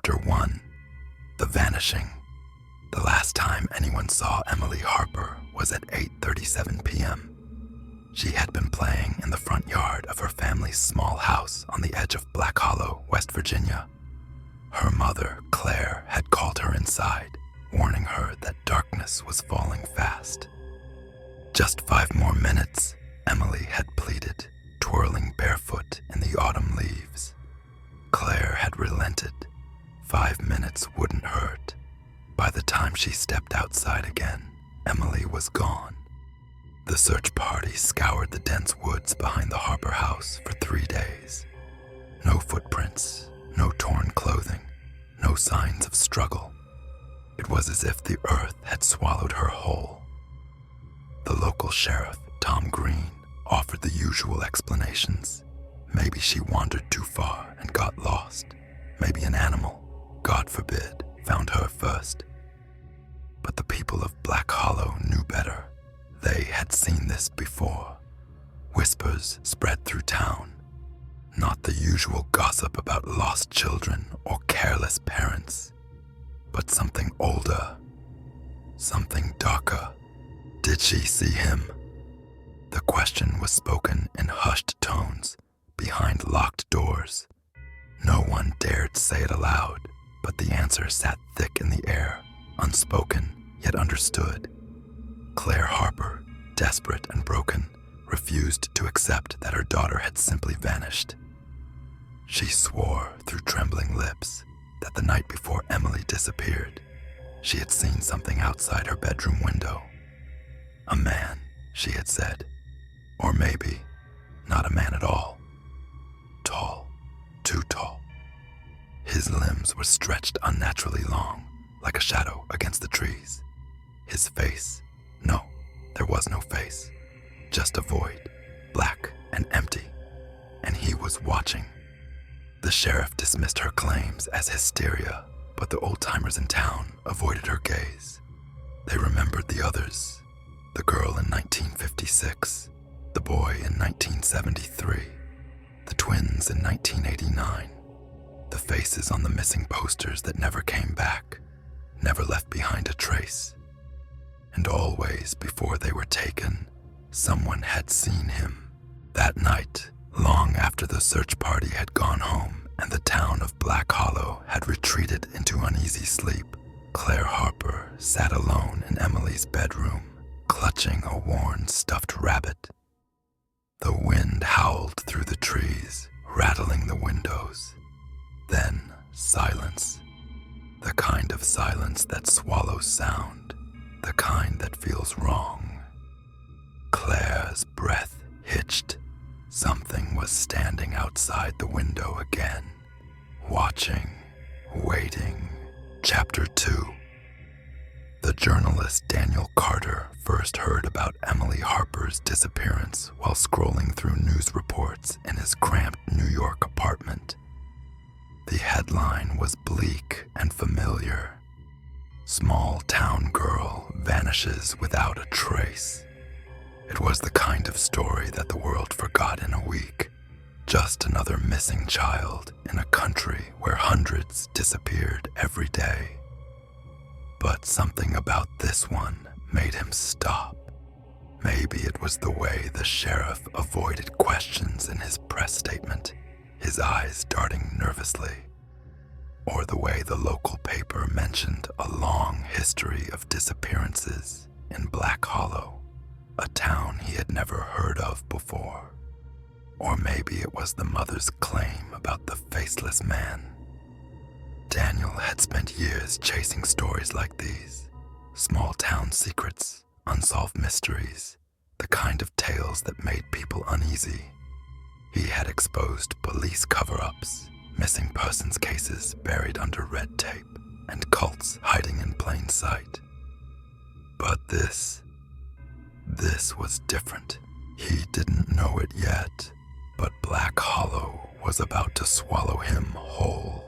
Chapter 1. The Vanishing. The last time anyone saw Emily Harper was at 8:37 p.m. She had been playing in the front yard of her family's small house on the edge of Black Hollow, West Virginia. Her mother, Claire, had called her inside, warning her that darkness was falling fast. "Just 5 more minutes," Emily had pleaded, twirling barefoot in the autumn leaves. Claire had relented. 5 minutes wouldn't hurt. By the time she stepped outside again, Emily was gone. The search party scoured the dense woods behind the Harper house for 3 days. No footprints, no torn clothing, no signs of struggle. It was as if the earth had swallowed her whole. The local sheriff, Tom Green, offered the usual explanations. Maybe she wandered too far and got lost. Maybe an animal, God forbid, found her first. But the people of Black Hollow knew better. They had seen this before. Whispers spread through town. Not the usual gossip about lost children or careless parents, but something older, something darker. Did she see him? The question was spoken in hushed tones, behind locked doors. No one dared say it aloud, but the answer sat thick in the air, unspoken yet understood. Claire Harper, desperate and broken, refused to accept that her daughter had simply vanished. She swore through trembling lips that the night before Emily disappeared, she had seen something outside her bedroom window. A man, she had said, or maybe not a man at all. Tall, too tall. His limbs were stretched unnaturally long, like a shadow against the trees. His face, no, there was no face, just a void, black and empty, and he was watching. The sheriff dismissed her claims as hysteria, but the old-timers in town avoided her gaze. They remembered the others, the girl in 1956, the boy in 1973, the twins in 1989, the faces on the missing posters that never came back, never left behind a trace. And always before they were taken, someone had seen him. That night, long after the search party had gone home and the town of Black Hollow had retreated into uneasy sleep, Claire Harper sat alone in Emily's bedroom, clutching a worn stuffed rabbit. The wind howled through the trees, rattling the windows. Then silence. The kind of silence that swallows sound. The kind that feels wrong. Claire's breath hitched. Something was standing outside the window again, watching, waiting. Chapter 2. The journalist Daniel Carter first heard about Emily Harper's disappearance while scrolling through news reports in his cramped New York apartment. The headline was bleak and familiar. Small town girl vanishes without a trace. It was the kind of story that the world forgot in a week. Just another missing child in a country where hundreds disappeared every day. But something about this one made him stop. Maybe it was the way the sheriff avoided questions in his press statement, his eyes darting nervously. Or the way the local paper mentioned a long history of disappearances in Black Hollow, a town he had never heard of before. Or maybe it was the mother's claim about the faceless man. Daniel had spent years chasing stories like these, small town secrets, unsolved mysteries, the kind of tales that made people uneasy. He had exposed police cover-ups, missing persons cases buried under red tape, and cults hiding in plain sight. But this was different. He didn't know it yet, but Black Hollow was about to swallow him whole.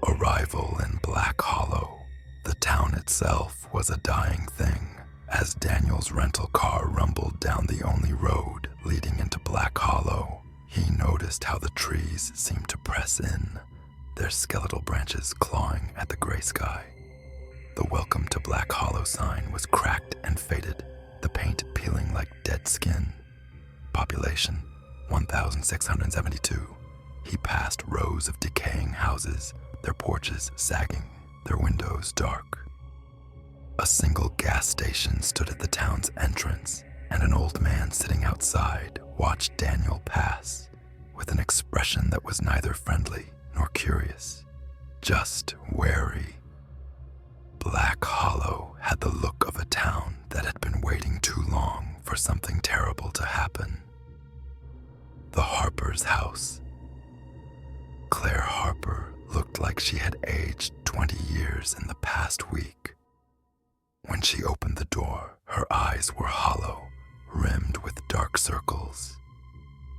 Arrival in Black Hollow. The town itself was a dying thing. As Daniel's rental car rumbled down the only road leading into Black Hollow, he noticed how the trees seemed to press in, their skeletal branches clawing at the gray sky. The Welcome to Black Hollow sign was cracked and faded, the paint peeling like dead skin. Population, 1,672. He passed rows of decaying houses, their porches sagging, their windows dark. A single gas station stood at the town's entrance, and an old man sitting outside watched Daniel pass with an expression that was neither friendly nor curious, just wary. Black Hollow had the look of a town that had been waiting too long for something terrible to happen. The Harper's house. Claire Harper looked like she had aged 20 years in the past week. When she opened the door, her eyes were hollow, rimmed with dark circles.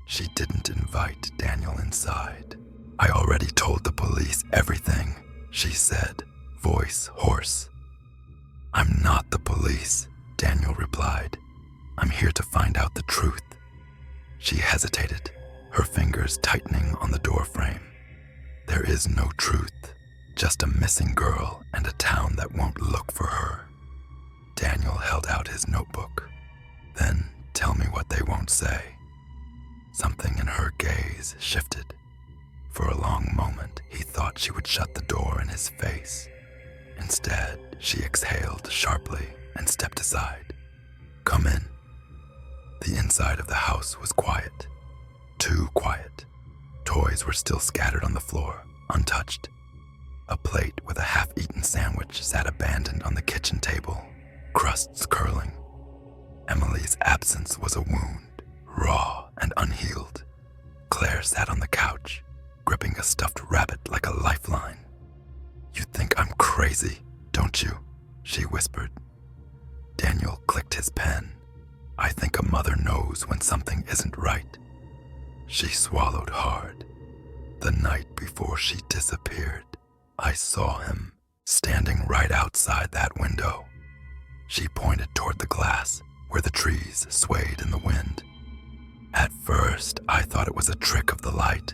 She didn't invite Daniel inside. "I already told the police everything," she said, voice hoarse. "I'm not the police," Daniel replied. "I'm here to find out the truth." She hesitated, her fingers tightening on the doorframe. "There is no truth, just a missing girl and a town that won't look for her." Daniel held out his notebook. "Then tell me what they won't say." Something in her gaze shifted. For a long moment, he thought she would shut the door in his face. Instead, she exhaled sharply and stepped aside. "Come in." The inside of the house was quiet. Too quiet. Toys were still scattered on the floor, untouched. A plate with a half-eaten sandwich sat abandoned on the kitchen table, crusts curling. Emily's absence was a wound, raw and unhealed. Claire sat on the couch, gripping a stuffed rabbit like a lifeline. "You think I'm crazy, don't you?" she whispered. Daniel clicked his pen. "I think a mother knows when something isn't right." She swallowed hard. The night before she disappeared, I saw him standing right outside that window. She pointed toward the glass where the trees swayed in the wind. At first, I thought it was a trick of the light,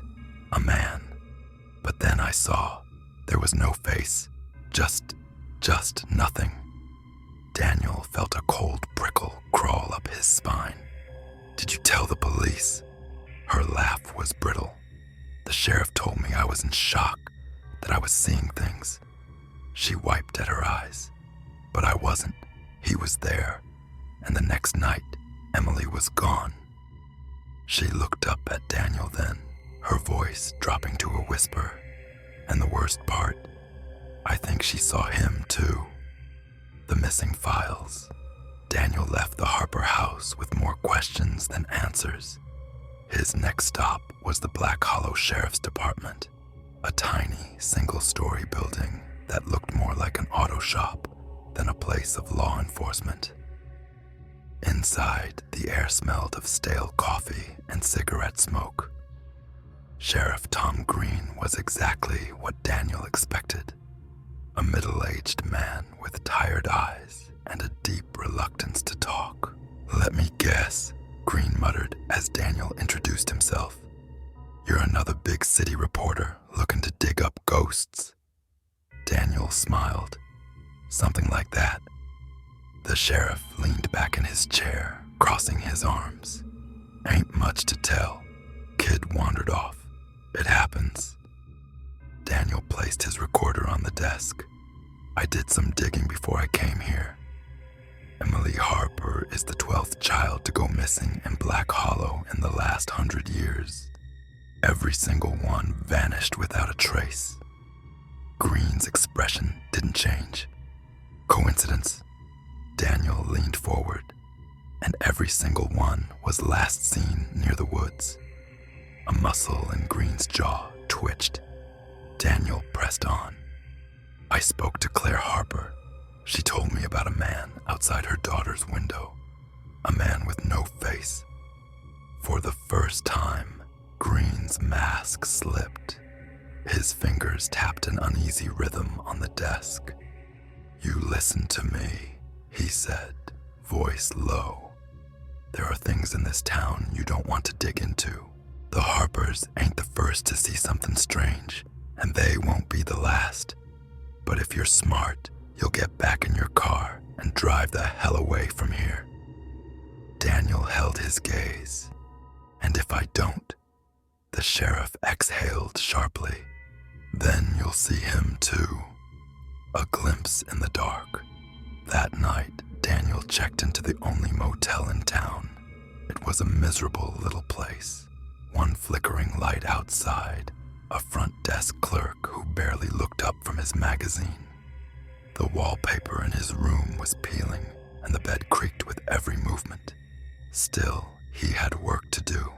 a man. But then I saw there was no face, just nothing. Daniel felt a cold prickle crawl up his spine. "Did you tell the police?" Her laugh was brittle. "The sheriff told me I was in shock, that I was seeing things." She wiped at her eyes. "But I wasn't. He was there. And the next night, Emily was gone." She looked up at Daniel then, her voice dropping to a whisper. And the worst part, I think she saw him too. The missing files. Daniel left the Harper house with more questions than answers. His next stop was the Black Hollow Sheriff's Department, a tiny single-story building that looked more like an auto shop than a place of law enforcement. Inside, the air smelled of stale coffee and cigarette smoke. Sheriff Tom Green was exactly what Daniel expected. A middle-aged man with tired eyes and a deep reluctance to talk. "Let me guess," Green muttered as Daniel introduced himself. "You're another big city reporter looking to dig up ghosts." Daniel smiled. "Something like that." The sheriff leaned back in his chair, crossing his arms. "Ain't much to tell. Kid wandered off. It happens." Daniel placed his recorder on the desk. "I did some digging before I came here. Emily Harper is the 12th child to go missing in Black Hollow in the last 100 years. Every single one vanished without a trace." Green's expression didn't change. "Coincidence?" Daniel leaned forward, and every single one was last seen near the woods. A muscle in Green's jaw twitched. Daniel pressed on. "I spoke to Claire Harper. She told me about a man outside her daughter's window, a man with no face." For the first time, Green's mask slipped. His fingers tapped an uneasy rhythm on the desk. "You listen to me," he said, voice low. "There are things in this town you don't want to dig into. The Harpers ain't the first to see something strange, and they won't be the last. But if you're smart, you'll get back in your car and drive the hell away from here." Daniel held his gaze. "And if I don't?" The sheriff exhaled sharply. "Then you'll see him too." A glimpse in the dark. That night, Daniel checked into the only motel in town. It was a miserable little place. One flickering light outside, a front desk clerk who barely looked up from his magazine. The wallpaper in his room was peeling, and the bed creaked with every movement. Still, he had work to do.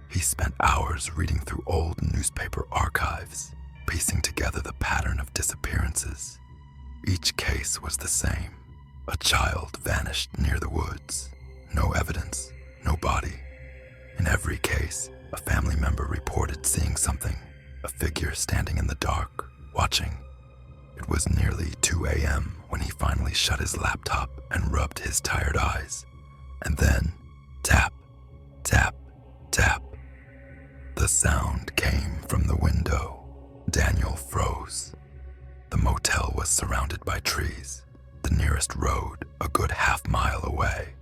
He spent hours reading through old newspaper archives, piecing together the pattern of disappearances. Each case was the same. A child vanished near the woods. No evidence, no body. In every case, a family member reported seeing something, a figure standing in the dark, watching. It was nearly 2 a.m. when he finally shut his laptop and rubbed his tired eyes. And then, tap, tap, tap. The sound came from the window. Daniel froze. The motel was surrounded by trees, the nearest road a good half-mile away.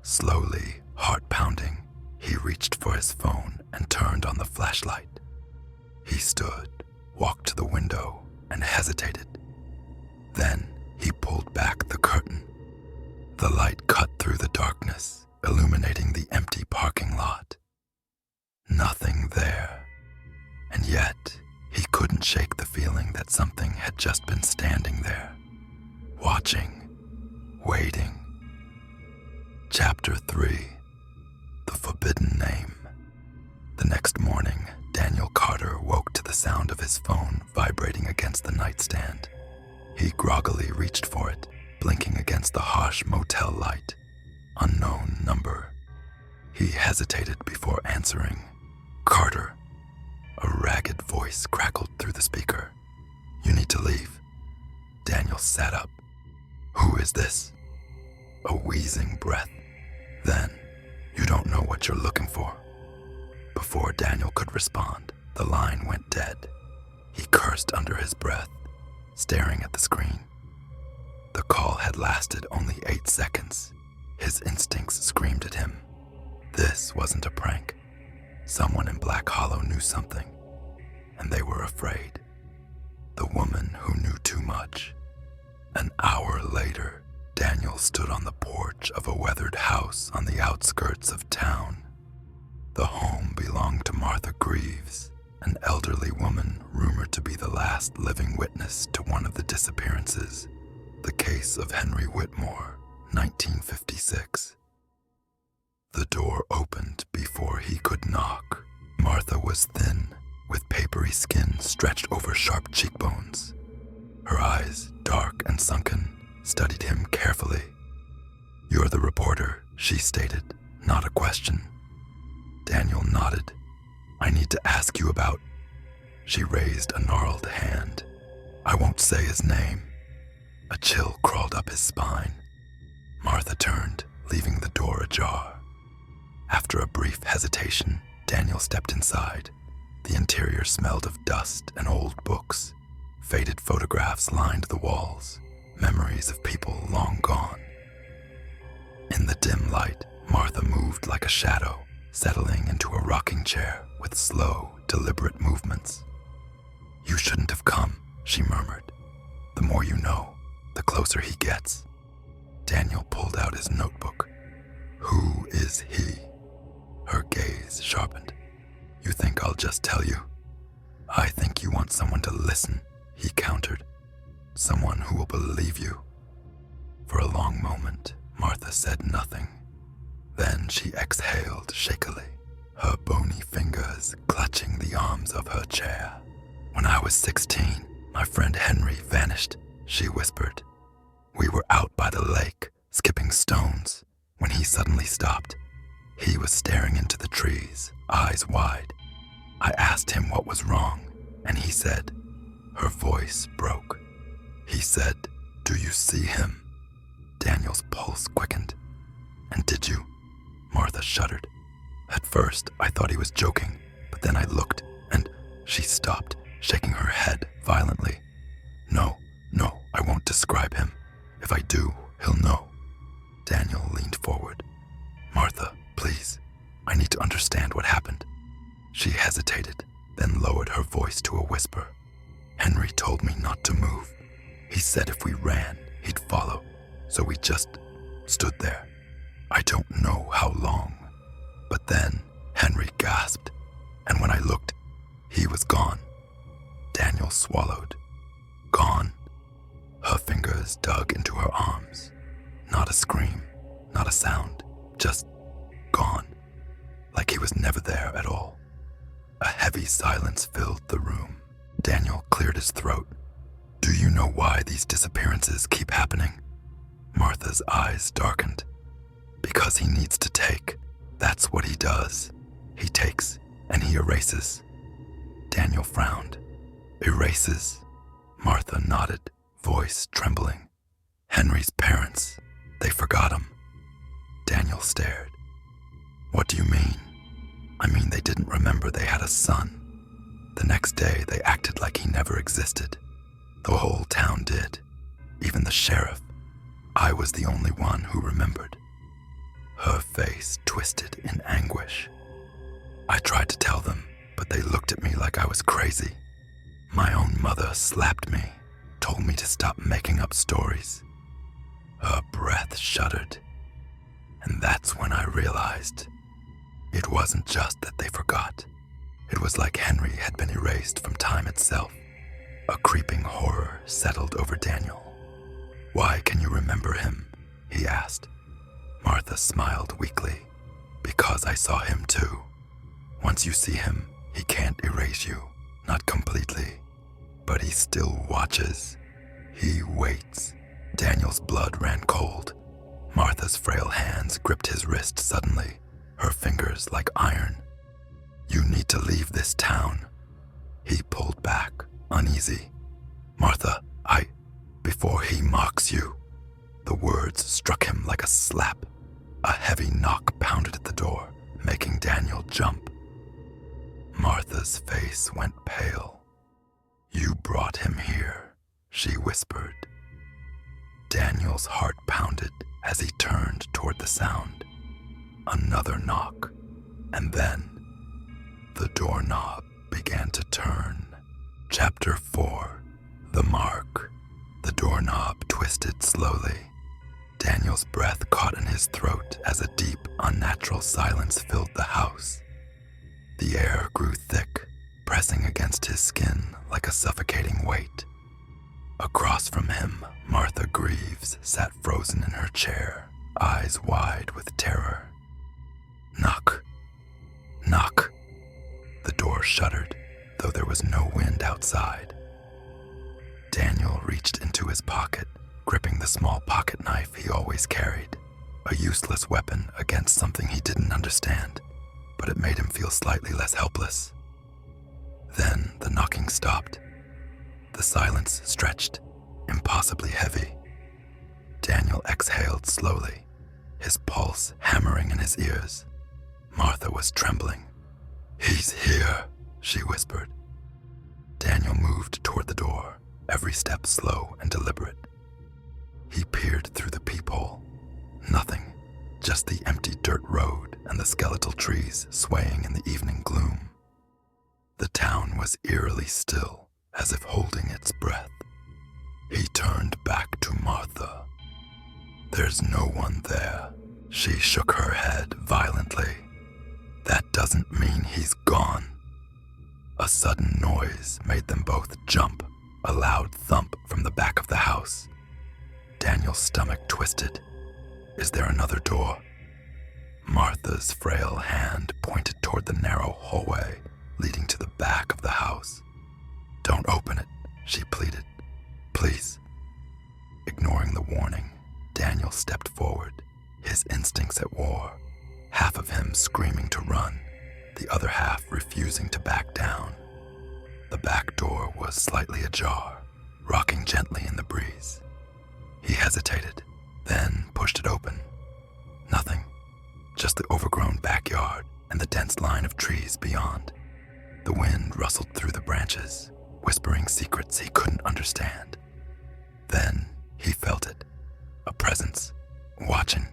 Slowly, heart pounding, he reached for his phone and turned on the flashlight. He stood, walked to the window, and hesitated. Then he pulled back the curtain. The light cut through the darkness, illuminating the empty parking lot. Nothing there. And yet, he couldn't shake the feeling that something had just been standing there, watching, waiting. Chapter 3. The Forbidden Name. The next morning, Daniel Carter woke to the sound of his phone vibrating against the nightstand. He groggily reached for it, blinking against the harsh motel light. Unknown number. He hesitated before answering. "Carter." A ragged voice crackled through the speaker. "You need to leave." Daniel sat up. "Who is this?" A wheezing breath. Then, "You don't know what you're looking for." Before Daniel could respond, the line went dead. He cursed under his breath, staring at the screen. The call had lasted only 8 seconds. His instincts screamed at him. This wasn't a prank. Someone in Black Hollow knew something, and they were afraid. The woman who knew too much. An hour later, Daniel stood on the porch of a weathered house on the outskirts of town. The home belonged to Martha Greaves, an elderly woman rumored to be the last living witness to one of the disappearances, the case of Henry Whitmore, 1956. The door opened before he could knock. Martha was thin, with papery skin stretched over sharp cheekbones. Her eyes, dark and sunken, studied him carefully. "You're the reporter," she stated, not a question. Daniel nodded. "I need to ask you about..." She raised a gnarled hand. "I won't say his name." A chill crawled up his spine. Martha turned, leaving the door ajar. After a brief hesitation, Daniel stepped inside. The interior smelled of dust and old books. Faded photographs lined the walls, memories of people long gone. In the dim light, Martha moved like a shadow, settling into a rocking chair with slow, deliberate movements. "You shouldn't have come," she murmured. "The more you know, the closer he gets." Daniel pulled out his notebook. "Who is he?" Her gaze sharpened. "You think I'll just tell you?" "I think you want someone to listen," he countered. "Someone who will believe you." For a long moment, Martha said nothing. Then she exhaled shakily, her bony fingers clutching the arms of her chair. "When I was 16, my friend Henry vanished," she whispered. "We were out by the lake, skipping stones, when he suddenly stopped. He was staring into the trees, eyes wide. I asked him what was wrong, and he said..." Her voice broke. He said, "Do you see him?" Daniel's pulse quickened. "And did you?" Martha shuddered. "At first, I thought he was joking, but then I looked, and..." She stopped, shaking her head violently. No, I won't describe him. If I do, he'll know. Daniel leaned forward. Martha, please, I need to understand what happened. She hesitated, then lowered her voice to a whisper. Henry told me not to move. He said if we ran, he'd follow, so we just stood there. I don't know how long, but then Henry gasped, and when I looked, he was gone. Daniel swallowed. Gone. Her fingers dug into her arms. Not a scream, not a sound, just gone. Like he was never there at all. A heavy silence filled the room. Daniel cleared his throat. Do you know why these disappearances keep happening? Martha's eyes darkened. Because he needs to take. That's what he does. He takes and he erases. Daniel frowned. Erases? Martha nodded, voice trembling. Henry's parents, they forgot him. Daniel stared. What do you mean? I mean they didn't remember they had a son. The next day they acted like he never existed. The whole town did, even the sheriff. I was the only one who remembered. Her face twisted in anguish. I tried to tell them, but they looked at me like I was crazy. My own mother slapped me, told me to stop making up stories. Her breath shuddered, and that's when I realized it wasn't just that they forgot. It was like Henry had been erased from time itself. A creeping horror settled over Daniel. Why can you remember him? He asked. Martha smiled weakly. Because I saw him too. Once you see him, he can't erase you. Not completely. But he still watches. He waits. Daniel's blood ran cold. Martha's frail hands gripped his wrist suddenly, her fingers like iron. You need to leave this town. He pulled back, uneasy. Martha, before he mocks you. The words struck him like a slap. A heavy knock pounded at the door, making Daniel jump. Martha's face went pale. You brought him here, she whispered. Daniel's heart pounded as he turned toward the sound. Another knock, and then the doorknob began to turn. Chapter 4. The Mark. The doorknob twisted slowly. Daniel's breath caught in his throat as a deep, unnatural silence filled the house. The air grew thick, pressing against his skin like a suffocating weight. Across from him, Martha Greaves sat frozen in her chair, eyes wide with terror. Knock. Knock. The door shuddered, though there was no wind outside. Daniel reached into his pocket, gripping the small pocket knife he always carried, a useless weapon against something he didn't understand, but it made him feel slightly less helpless. Then the knocking stopped. The silence stretched, impossibly heavy. Daniel exhaled slowly, his pulse hammering in his ears. Martha was trembling. He's here, she whispered. Daniel moved toward the door, every step slow and deliberate. He peered through the peephole. Nothing, just the empty dirt road and the skeletal trees swaying in the evening gloom. The town was eerily still, as if holding its breath. He turned back to Martha. There's no one there. She shook her head violently. That doesn't mean he's gone. A sudden noise made them both jump, a loud thump from the back of the house. Daniel's stomach twisted. Is there another door? Martha's frail hand pointed toward the narrow hallway leading to the back of the house. Don't open it, she pleaded. Please. Ignoring the warning, Daniel stepped forward, his instincts at war, half of him screaming to run, the other half refusing to back down. The back door was slightly ajar, rocking gently in the breeze. He hesitated, then pushed it open. Nothing, just the overgrown backyard and the dense line of trees beyond. The wind rustled through the branches, whispering secrets he couldn't understand. Then he felt it, a presence, watching.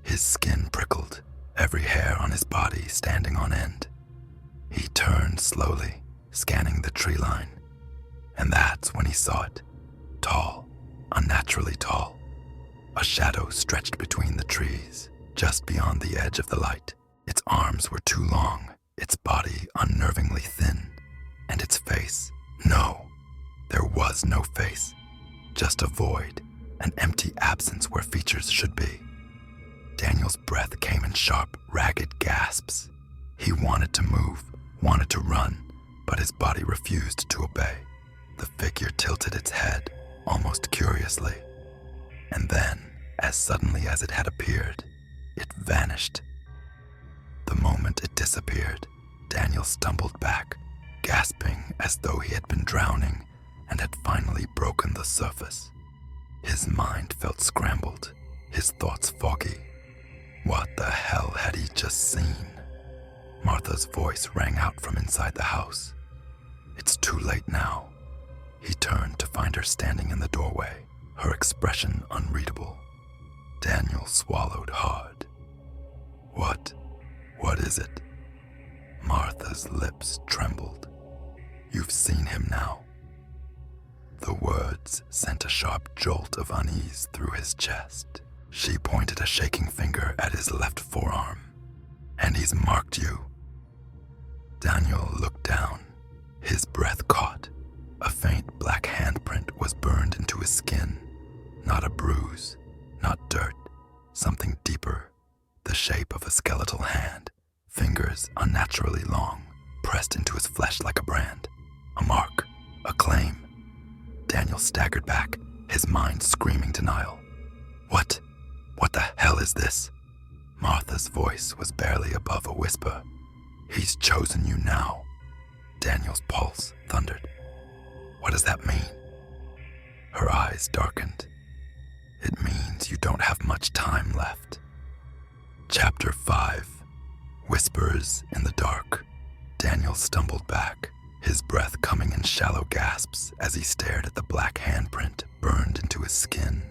His skin prickled, every hair on his body standing on end. He turned slowly, scanning the tree line, and that's when he saw it, tall, unnaturally tall. A shadow stretched between the trees, just beyond the edge of the light. Its arms were too long, its body unnervingly thin, and its face, no, there was no face, just a void, an empty absence where features should be. Daniel's breath came in sharp, ragged gasps. He wanted to move, wanted to run, but his body refused to obey. The figure tilted its head, almost curiously, and then, as suddenly as it had appeared, it vanished. The moment it disappeared, Daniel stumbled back, gasping as though he had been drowning and had finally broken the surface. His mind felt scrambled, his thoughts foggy. What the hell had he just seen? Martha's voice rang out from inside the house. It's too late now. He turned to find her standing in the doorway, her expression unreadable. Daniel swallowed hard. What is it? Martha's lips trembled. You've seen him now. The words sent a sharp jolt of unease through his chest. She pointed a shaking finger at his left forearm. And he's marked you. Daniel looked down. His breath caught. A faint black handprint was burned into his skin. Not a bruise, not dirt, something deeper. The shape of a skeletal hand, fingers unnaturally long, pressed into his flesh like a brand. A mark, a claim. Daniel staggered back, his mind screaming denial. What the hell is this? Martha's voice was barely above a whisper. He's chosen you now. Daniel's pulse thundered. What does that mean? Her eyes darkened. It means you don't have much time left. Chapter 5. Whispers in the dark. Daniel stumbled back, his breath coming in shallow gasps as he stared at the black handprint burned into his skin.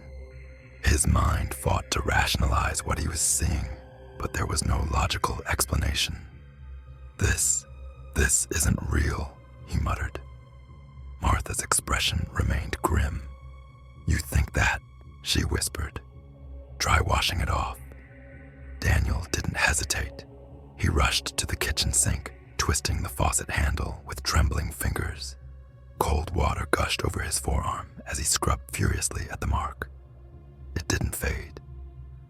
His mind fought to rationalize what he was seeing, but there was no logical explanation. This isn't real, he muttered. Martha's expression remained grim. You think that? She whispered. Try washing it off. Daniel didn't hesitate. He rushed to the kitchen sink, twisting the faucet handle with trembling fingers. Cold water gushed over his forearm as he scrubbed furiously at the mark. It didn't fade.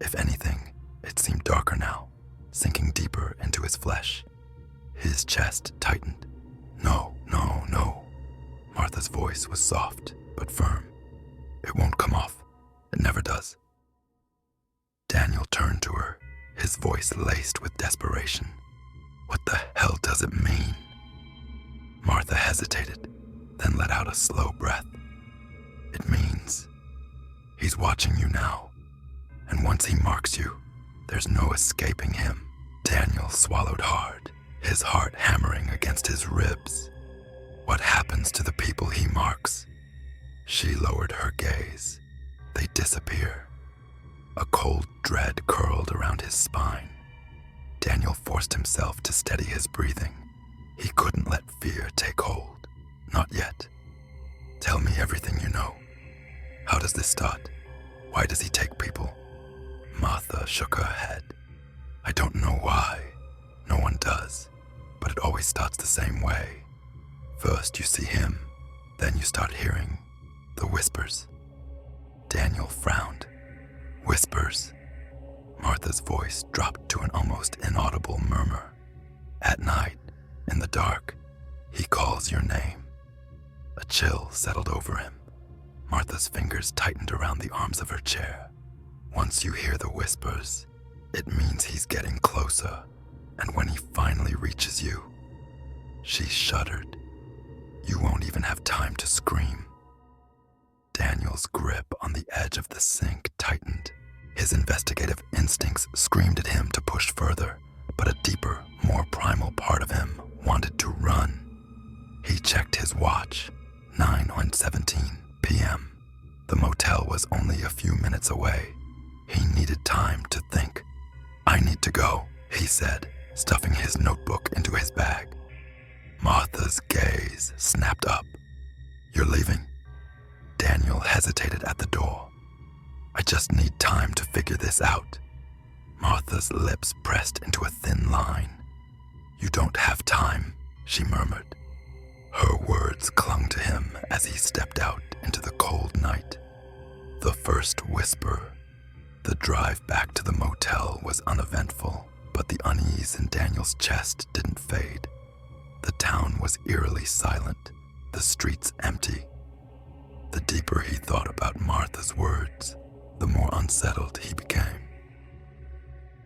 If anything, it seemed darker now, sinking deeper into his flesh. His chest tightened. No. Martha's voice was soft but firm. It won't come off. It never does. Daniel turned to her, his voice laced with desperation. What the hell does it mean? Martha hesitated, then let out a slow breath. It means he's watching you now, and once he marks you, there's no escaping him. Daniel swallowed hard, his heart hammering against his ribs. What happens to the people he marks? She lowered her gaze. They disappear. A cold dread curled around his spine. Daniel forced himself to steady his breathing. He couldn't let fear take hold. Not yet. Tell me everything you know. How does this start? Why does he take people? Martha shook her head. I don't know why. No one does. But it always starts the same way. First you see him, then you start hearing the whispers. Daniel frowned. Whispers. Martha's voice dropped to an almost inaudible murmur. At night, in the dark, he calls your name. A chill settled over him. Martha's fingers tightened around the arms of her chair. Once you hear the whispers, it means he's getting closer, and when he finally reaches you, she shuddered. You won't even have time to scream. Daniel's grip on the edge of the sink tightened. His investigative instincts screamed at him to push further, but a deeper, more primal part of him wanted to run. He checked his watch. 9:17 p.m. The motel was only a few minutes away. He needed time to think. "I need to go," he said, stuffing his notebook into his bag. Martha's gaze snapped up. "You're leaving?" Daniel hesitated at the door. "I just need time to figure this out." Martha's lips pressed into a thin line. "You don't have time," she murmured. Her words clung to him as he stepped out into the cold night. The first whisper. The drive back to the motel was uneventful, but the unease in Daniel's chest didn't fade. The town was eerily silent, the streets empty. The deeper he thought about Martha's words, the more unsettled he became.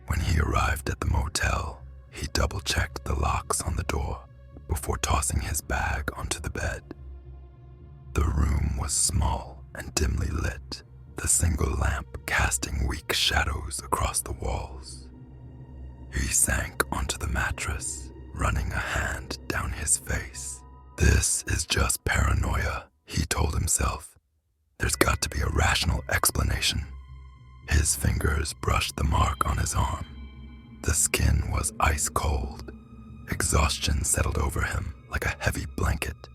When he arrived at the motel, he double-checked the locks on the door before tossing his bag onto the bed. The room was small and dimly lit, the single lamp casting weak shadows across the walls. He sank onto the mattress, running a hand down his face. "This is just paranoia," he told himself. "There's got to be a rational explanation." His fingers brushed the mark on his arm. The skin was ice cold. Exhaustion settled over him like a heavy blanket.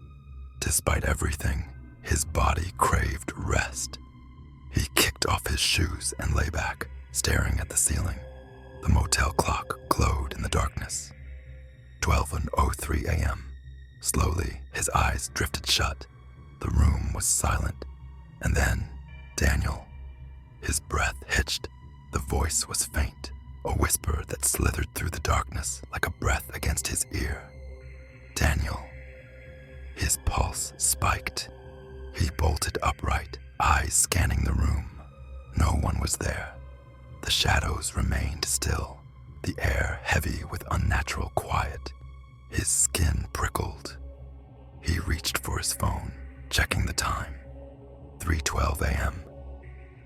Despite everything, his body craved rest. He kicked off his shoes and lay back, staring at the ceiling. The motel clock glowed in the darkness. 12:03 a.m. Slowly, his eyes drifted shut. The room was silent. And then, Daniel. His breath hitched. The voice was faint, a whisper that slithered through the darkness like a breath against his ear. "Daniel." His pulse spiked. He bolted upright, eyes scanning the room. No one was there. The shadows remained still, the air heavy with unnatural quiet. His skin prickled. He reached for his phone, checking the time. 3:12 a.m.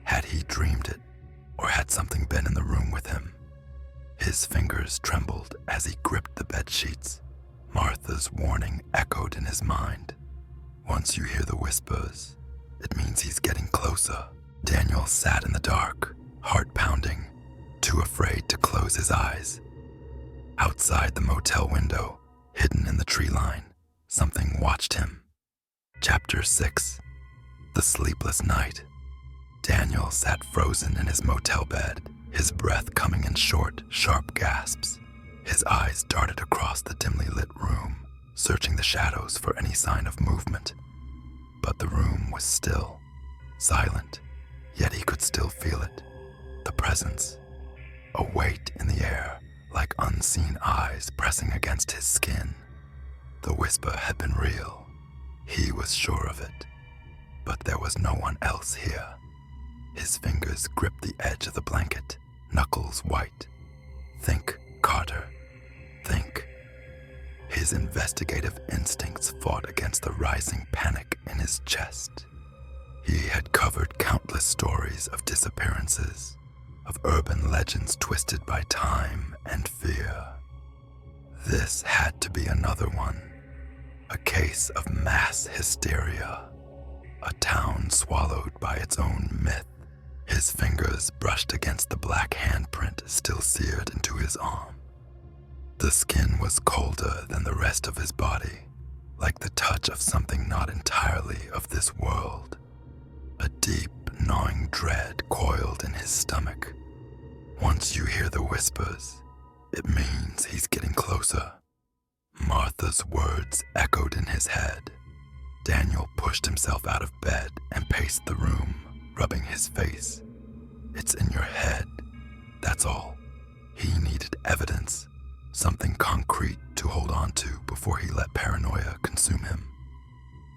Had he dreamed it, or had something been in the room with him? His fingers trembled as he gripped the bed sheets. Martha's warning echoed in his mind. "Once you hear the whispers, it means he's getting closer." Daniel sat in the dark, heart pounding, too afraid to close his eyes. Outside the motel window, hidden in the tree line, something watched him. Chapter 6. The Sleepless Night. Daniel sat frozen in his motel bed, his breath coming in short, sharp gasps. His eyes darted across the dimly lit room, searching the shadows for any sign of movement. But the room was still, silent, yet he could still feel it. The presence, a weight in the air, like unseen eyes pressing against his skin. The whisper had been real. He was sure of it. But there was no one else here. His fingers gripped the edge of the blanket, knuckles white. "Think, Carter. Think." His investigative instincts fought against the rising panic in his chest. He had covered countless stories of disappearances, of urban legends twisted by time and fear. This had to be another one. A case of mass hysteria. A town swallowed by its own myth. His fingers brushed against the black handprint still seared into his arm. The skin was colder than the rest of his body, like the touch of something not entirely of this world. A deep, gnawing dread coiled in his stomach. Once you hear the whispers, it means he's getting closer. Martha's words echoed in his head. Daniel pushed himself out of bed and paced the room, rubbing his face. "It's in your head, that's all." He needed evidence, something concrete to hold on to before he let paranoia consume him.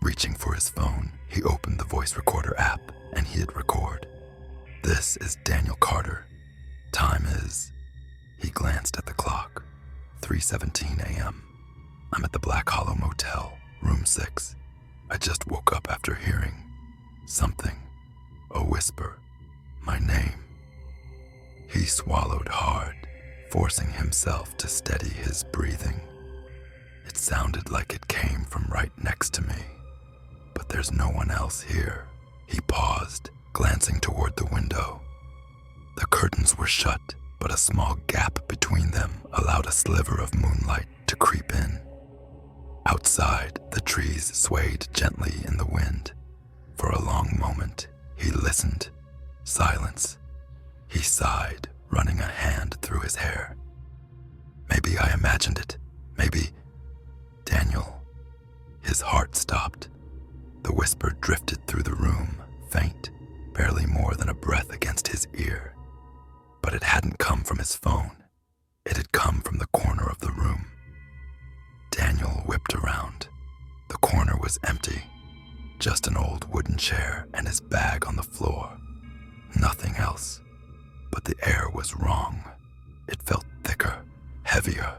Reaching for his phone, he opened the voice recorder app and hit record. "This is Daniel Carter. Time is..." He glanced at the clock. 3:17 a.m. "I'm at the Black Hollow Motel, room 6. I just woke up after hearing something, a whisper, my name." He swallowed hard, forcing himself to steady his breathing. "It's sounded like it came from right next to me, but there's no one else here. He paused, glancing toward the window. The curtains were shut, but a small gap between them allowed a sliver of moonlight to creep in. Outside, the trees swayed gently in the wind. For a long moment, he listened. Silence. He sighed, running a hand through his hair. Maybe I imagined it. Maybe... Daniel. His heart stopped. The whisper drifted through the room, faint, barely more than a breath against his ear. But it hadn't come from his phone. It had come from the corner of the room. Daniel whipped around. The corner was empty. Just an old wooden chair and his bag on the floor. Nothing else. But the air was wrong. It felt thicker, heavier,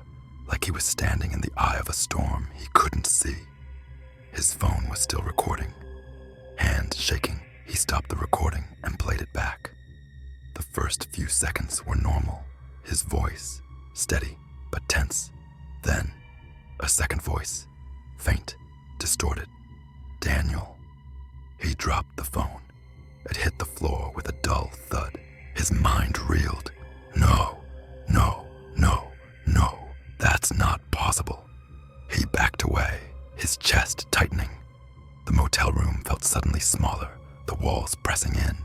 like he was standing in the eye of a storm he couldn't see. His phone was still recording. Hand shaking, he stopped the recording and played it back. The first few seconds were normal. His voice, steady but tense. Then, a second voice, faint, distorted. Daniel. He dropped the phone. It hit the floor with a dull thud. His mind reeled. No, no, no, no, that's not possible. He backed away, his chest tightening. The motel room felt suddenly smaller, the walls pressing in.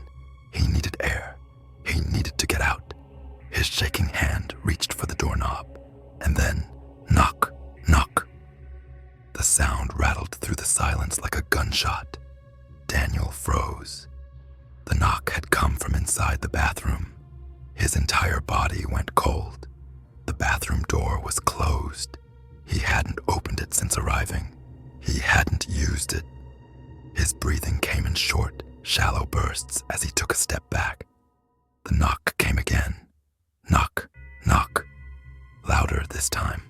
He needed air. He needed to get out. His shaking hand reached for the doorknob, and then knock, knock. The sound rattled through the silence like a gunshot. Daniel froze. The knock had come from inside the bathroom. His entire body went cold. The bathroom door was closed. He hadn't opened it since arriving. He hadn't used it. His breathing came in short, shallow bursts as he took a step back. The knock came again. Knock, knock. Louder this time.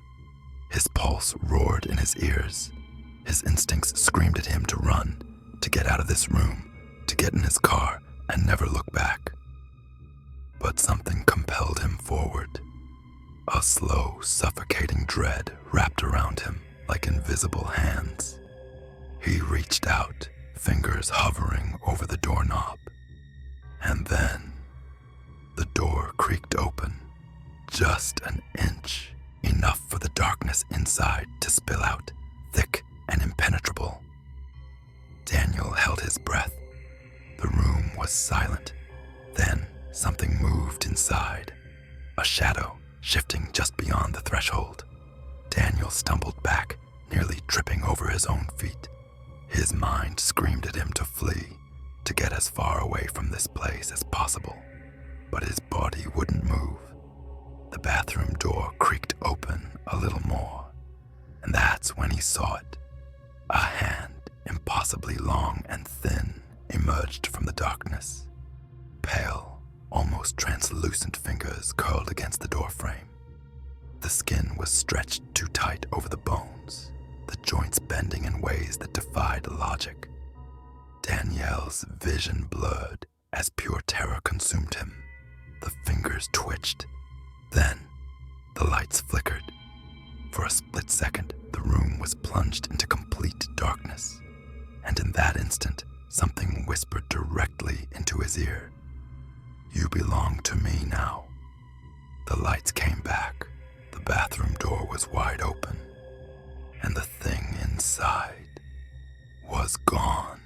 His pulse roared in his ears. His instincts screamed at him to run, to get out of this room, to get in his car and never look back. But something compelled him forward. A slow, suffocating dread wrapped around him like invisible hands. He reached out, fingers hovering over the doorknob. And then, the door creaked open, just an inch, enough for the darkness inside to spill out, thick and impenetrable. Daniel held his breath. The room was silent. Then something moved inside, a shadow shifting just beyond the threshold. Daniel stumbled back, nearly tripping over his own feet. His mind screamed at him to flee, to get as far away from this place as possible. But his body wouldn't move. The bathroom door creaked open a little more, and that's when he saw it. A hand, impossibly long and thin, emerged from the darkness. Pale, almost translucent fingers curled against the doorframe. The skin was stretched too tight over the bones, the joints bending in ways that defied logic. Danielle's vision blurred as pure terror consumed him. The fingers twitched. Then, the lights flickered. For a split second, the room was plunged into complete darkness. And in that instant, something whispered directly into his ear. "You belong to me now." The lights came back. The bathroom door was wide open. And the thing inside was gone.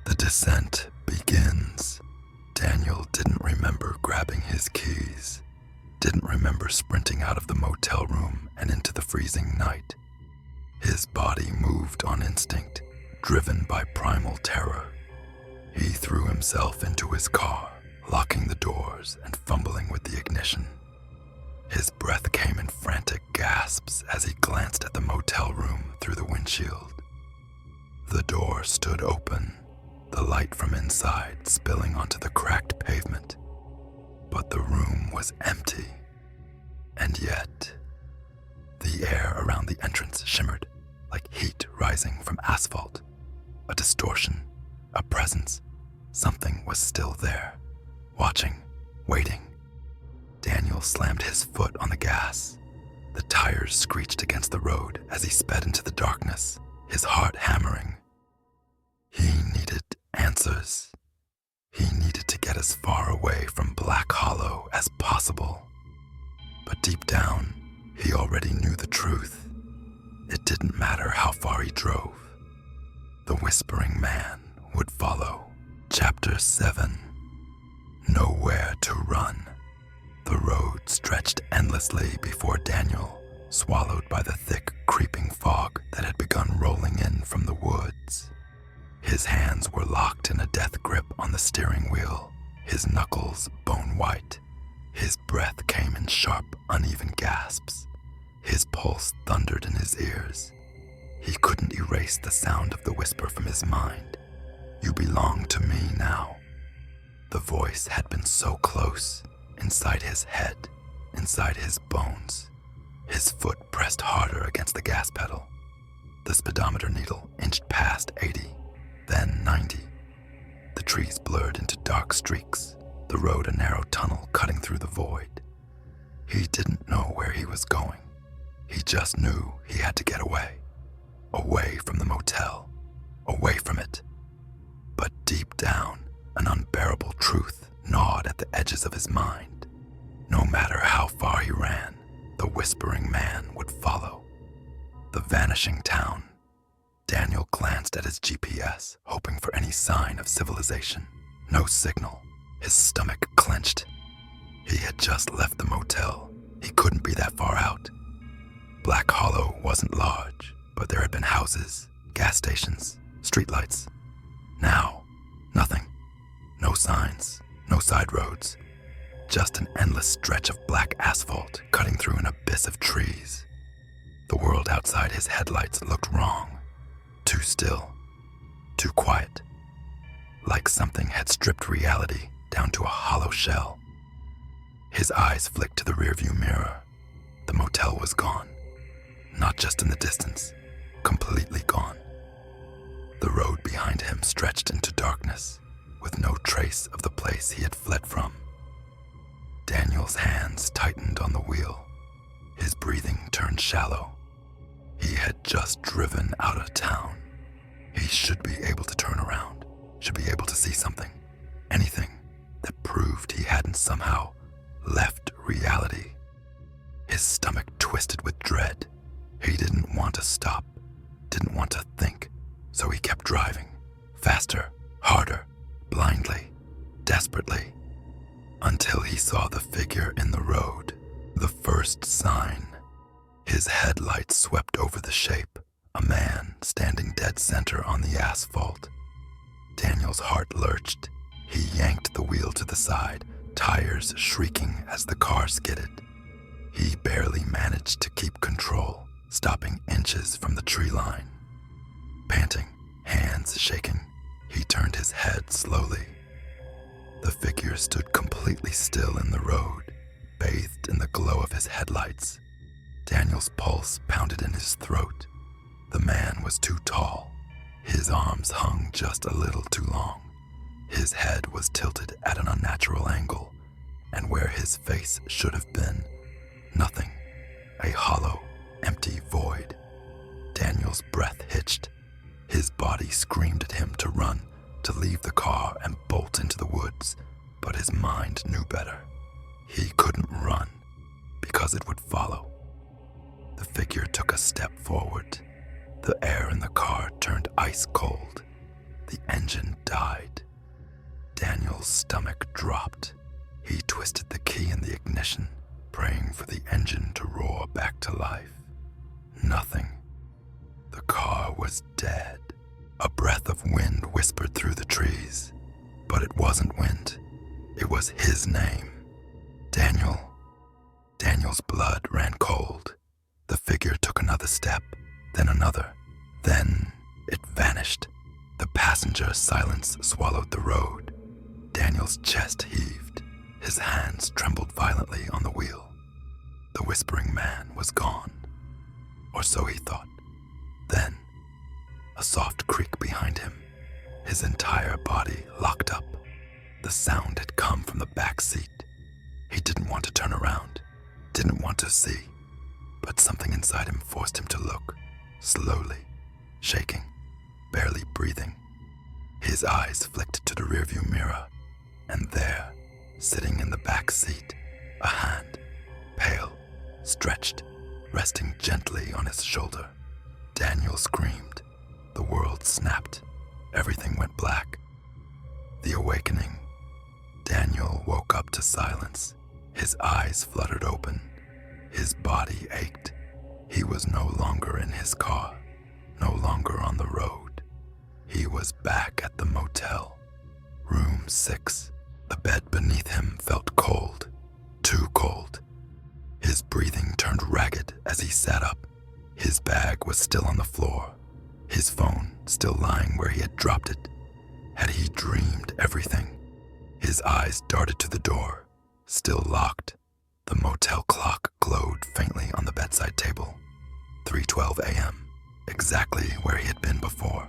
The descent begins. Daniel didn't remember grabbing his keys, didn't remember sprinting out of the motel room and into the freezing night. His body moved on instinct, driven by primal terror. He threw himself into his car, locking the doors and fumbling with the ignition. His breath came in frantic gasps as he glanced at the motel room through the windshield. The door stood open, the light from inside spilling onto the cracked pavement. But the room was empty. And yet, the air around the entrance shimmered like heat rising from asphalt. A distortion, a presence. Something was still there, watching, waiting. Daniel slammed his foot on the gas. The tires screeched against the road as he sped into the darkness, his heart hammering. He needed answers. He needed to get as far away from Black Hollow as possible. But deep down, he already knew the truth. It didn't matter how far he drove. The Whispering Man would follow. Chapter 7. Nowhere to run. The road stretched endlessly before Daniel, swallowed by the thick, creeping fog that had begun rolling in from the woods. His hands were locked in a death grip on the steering wheel, his knuckles bone white. His breath came in sharp, uneven gasps. His pulse thundered in his ears. He couldn't erase the sound of the whisper from his mind. "You belong to me now." The voice had been so close, inside his head, inside his bones. His foot pressed harder against the gas pedal. The speedometer needle inched past 80, then 90. The trees blurred into dark streaks, the road a narrow tunnel cutting through the void. He didn't know where he was going. He just knew he had to get away. Away from the motel. Away from it. But deep down, an unbearable truth gnawed at the edges of his mind. No matter how far he ran, the Whispering Man would follow. The vanishing town. Daniel glanced at his GPS, hoping for any sign of civilization. No signal. His stomach clenched. He had just left the motel. He couldn't be that far out. Black Hollow wasn't large, but there had been houses, gas stations, streetlights. Now, nothing. No signs, no side roads. Just an endless stretch of black asphalt cutting through an abyss of trees. The world outside his headlights looked wrong. Too still. Too quiet. Like something had stripped reality down to a hollow shell. His eyes flicked to the rearview mirror. The motel was gone. Not just in the distance, completely gone. The road behind him stretched into darkness, with no trace of the place he had fled from. Daniel's hands tightened on the wheel. His breathing turned shallow. He had just driven out of town. He should be able to turn around, should be able to see something, anything that proved he hadn't somehow left reality. His stomach twisted with dread. He didn't want to stop, didn't want to think, so he kept driving, faster, harder, blindly, desperately, until he saw the figure in the road, the first sign. His headlights swept over the shape, a man standing dead center on the asphalt. Daniel's heart lurched. He yanked the wheel to the side, tires shrieking as the car skidded. He barely managed to keep control, stopping inches from the tree line. Panting, hands shaking, he turned his head slowly. The figure stood completely still in the road, bathed in the glow of his headlights. Daniel's pulse pounded in his throat. The man was too tall. His arms hung just a little too long. His head was tilted at an unnatural angle, and where his face should have been, nothing. A hollow, empty void. Daniel's breath hitched. His body screamed at him to run, to leave the car and bolt into the woods, but his mind knew better. He couldn't run, because it would follow. The figure took a step forward. The air in the car turned ice cold. The engine died. Daniel's stomach dropped. He twisted the key in the ignition, praying for the engine to roar back to life. Nothing. The car was dead. A breath of wind whispered through the trees, but it wasn't wind. It was his name. Daniel. Daniel's blood ran cold. The figure took another step, then another. Then it vanished. The passenger silence swallowed the road. Daniel's chest heaved. His hands trembled violently on the wheel. The Whispering Man was gone. Or so he thought. Then, a soft creak behind him. His entire body locked up. The sound had come from the back seat. He didn't want to turn around, didn't want to see, but something inside him forced him to look, slowly, shaking, barely breathing. His eyes flicked to the rearview mirror, and there, sitting in the back seat, a hand, pale, stretched, resting gently on his shoulder. Daniel screamed. The world snapped. Everything went black. The awakening. Daniel woke up to silence. His eyes fluttered open. His body ached. He was no longer in his car, no longer on the road. He was back at the motel. Room 6. The bed beneath him felt cold, too cold. His breathing turned ragged as he sat up. His bag was still on the floor, his phone still lying where he had dropped it. Had he dreamed everything? His eyes darted to the door, still locked. The motel clock glowed faintly on the bedside table. 3:12 a.m., exactly where he had been before.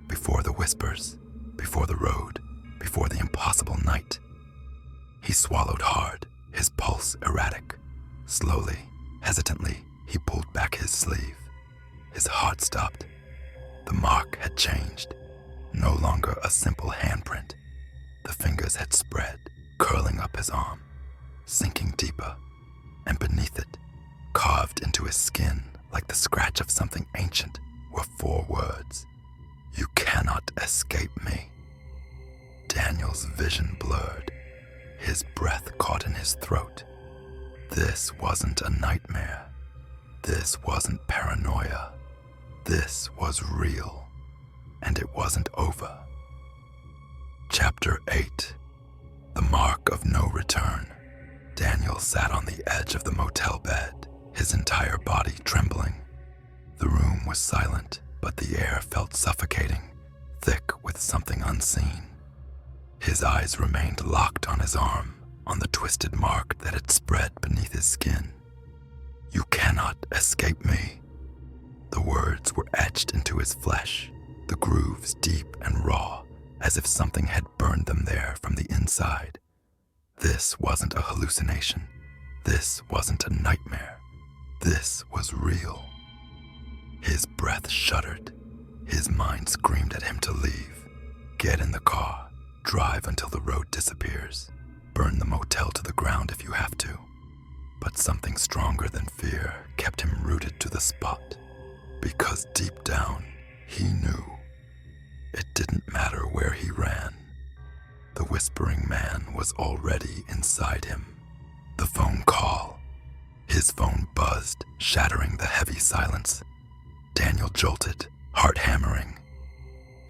Before the whispers, before the road, before the impossible night. He swallowed hard, his pulse erratic. Slowly, hesitantly, he pulled back his sleeve. His heart stopped. The mark had changed. No longer a simple handprint. The fingers had spread, curling up his arm, sinking deeper, and beneath it, carved into his skin like the scratch of something ancient, were 4 words. "You cannot escape me." Daniel's vision blurred. His breath caught in his throat. This wasn't a nightmare. This wasn't paranoia. This was real, and it wasn't over. Chapter 8. The Mark of No Return. Daniel sat on the edge of the motel bed, his entire body trembling. The room was silent, but the air felt suffocating, thick with something unseen. His eyes remained locked on his arm, on the twisted mark that had spread beneath his skin. "You cannot escape me." The words were etched into his flesh, the grooves deep and raw, as if something had burned them there from the inside. This wasn't a hallucination. This wasn't a nightmare. This was real. His breath shuddered. His mind screamed at him to leave. Get in the car. Drive until the road disappears. Burn the motel to the ground if you have to. But something stronger than fear kept him rooted to the spot. Because deep down, he knew. It didn't matter where he ran. The whispering man was already inside him. The phone call. His phone buzzed, shattering the heavy silence. Daniel jolted, heart hammering.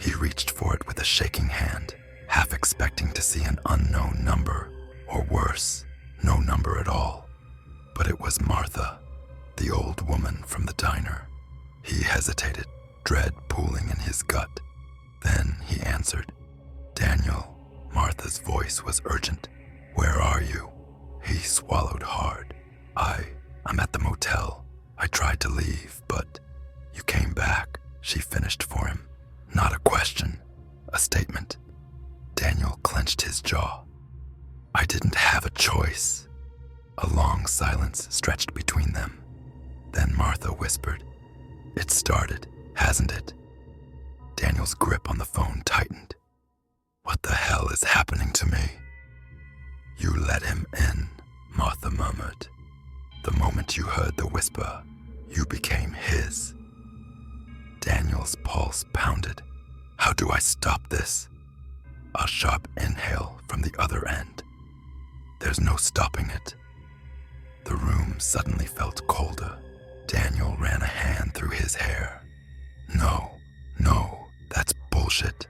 He reached for it with a shaking hand, half expecting to see an unknown number, or worse, no number at all. But it was Martha, the old woman from the diner. He hesitated, dread pooling in his gut. Then he answered. "Daniel." Martha's voice was urgent. "Where are you?" He swallowed hard. I'm at the motel. I tried to leave, but you came back," she finished for him. Not a question, a statement. Daniel clenched his jaw. "I didn't have a choice." A long silence stretched between them. Then Martha whispered, "It started, hasn't it?" Daniel's grip on the phone tightened. "What the hell is happening to me?" "You let him in," Martha murmured. "The moment you heard the whisper, you became his." Daniel's pulse pounded. How do I stop this? A sharp inhale from the other end. There's no stopping it. The room suddenly felt colder. Daniel ran a hand through his hair. No, that's bullshit.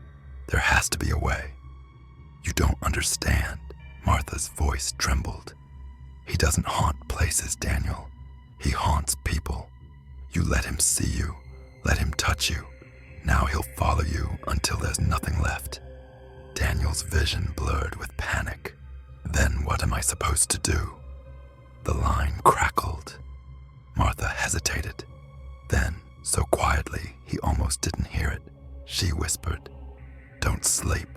There has to be a way. You don't understand. Martha's voice trembled. He doesn't haunt places, Daniel. He haunts people. You let him see you. Let him touch you. Now he'll follow you until there's nothing left. Daniel's vision blurred with panic. Then what am I supposed to do? The line crackled. Martha hesitated. Then, so quietly he almost didn't hear it, she whispered, "Don't sleep."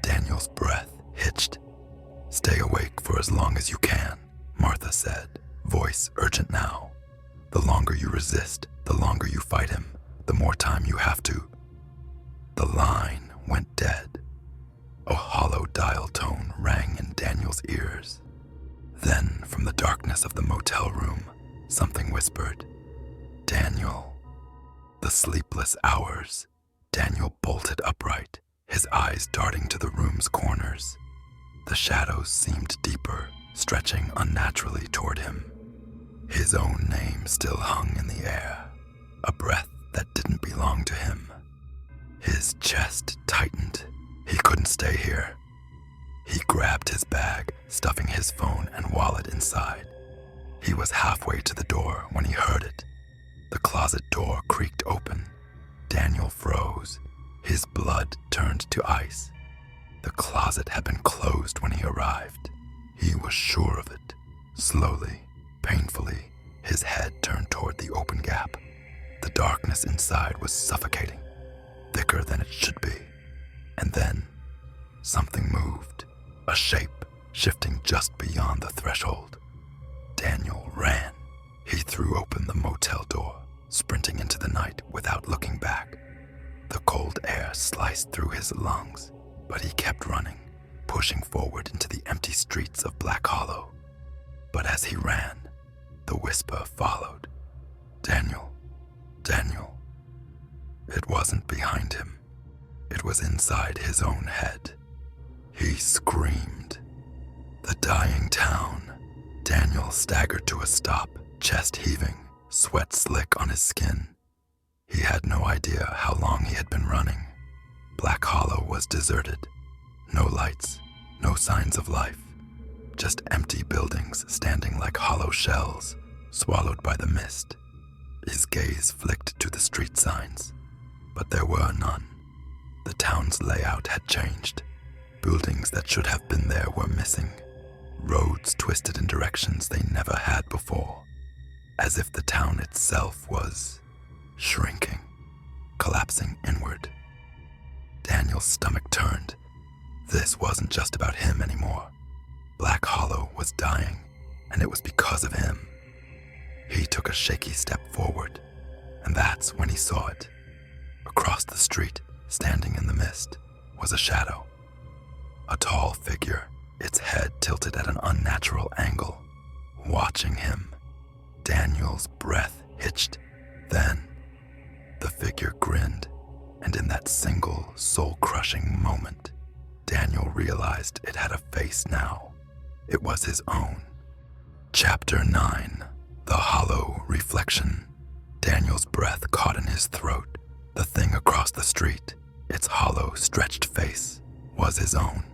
Daniel's breath hitched. "Stay awake for as long as you can," Martha said, voice urgent now. The longer you resist, the longer you fight him, the more time you have to. The line went dead. A hollow dial tone rang in Daniel's ears. Then, from the darkness of the motel room, something whispered, "Daniel." The sleepless hours. Daniel bolted upright, his eyes darting to the room's corners. The shadows seemed deeper, stretching unnaturally toward him. His own name still hung in the air, a breath that didn't belong to him. His chest tightened. He couldn't stay here. He grabbed his bag, stuffing his phone and wallet inside. He was halfway to the door when he heard it. The closet door creaked open. Daniel froze. His blood turned to ice. The closet had been closed when he arrived. He was sure of it. Slowly, painfully, his head turned toward the open gap. The darkness inside was suffocating, thicker than it should be. And then, something moved, a shape shifting just beyond the threshold. Daniel ran. He threw open the motel door, sprinting into the night without looking back. The cold air sliced through his lungs, but he kept running, pushing forward into the empty streets of Black Hollow. But as he ran, the whisper followed. "Daniel, Daniel." It wasn't behind him. It was inside his own head. He screamed. The dying town. Daniel staggered to a stop, chest heaving, sweat slick on his skin. He had no idea how long he had been running. Black Hollow was deserted. No lights, no signs of life. Just empty buildings standing like hollow shells, swallowed by the mist. His gaze flicked to the street signs, but there were none. The town's layout had changed. Buildings that should have been there were missing. Roads twisted in directions they never had before, as if the town itself was shrinking, collapsing inward. Daniel's stomach turned. This wasn't just about him anymore. Black Hollow was dying, and it was because of him. He took a shaky step forward, and that's when he saw it. Across the street, standing in the mist, was a shadow. A tall figure, its head tilted at an unnatural angle, watching him. Daniel's breath hitched. Then, the figure grinned, and in that single, soul-crushing moment, Daniel realized it had a face now. It was his own. Chapter 9. The Hollow Reflection. Daniel's breath caught in his throat. The thing across the street, its hollow, stretched face, was his own.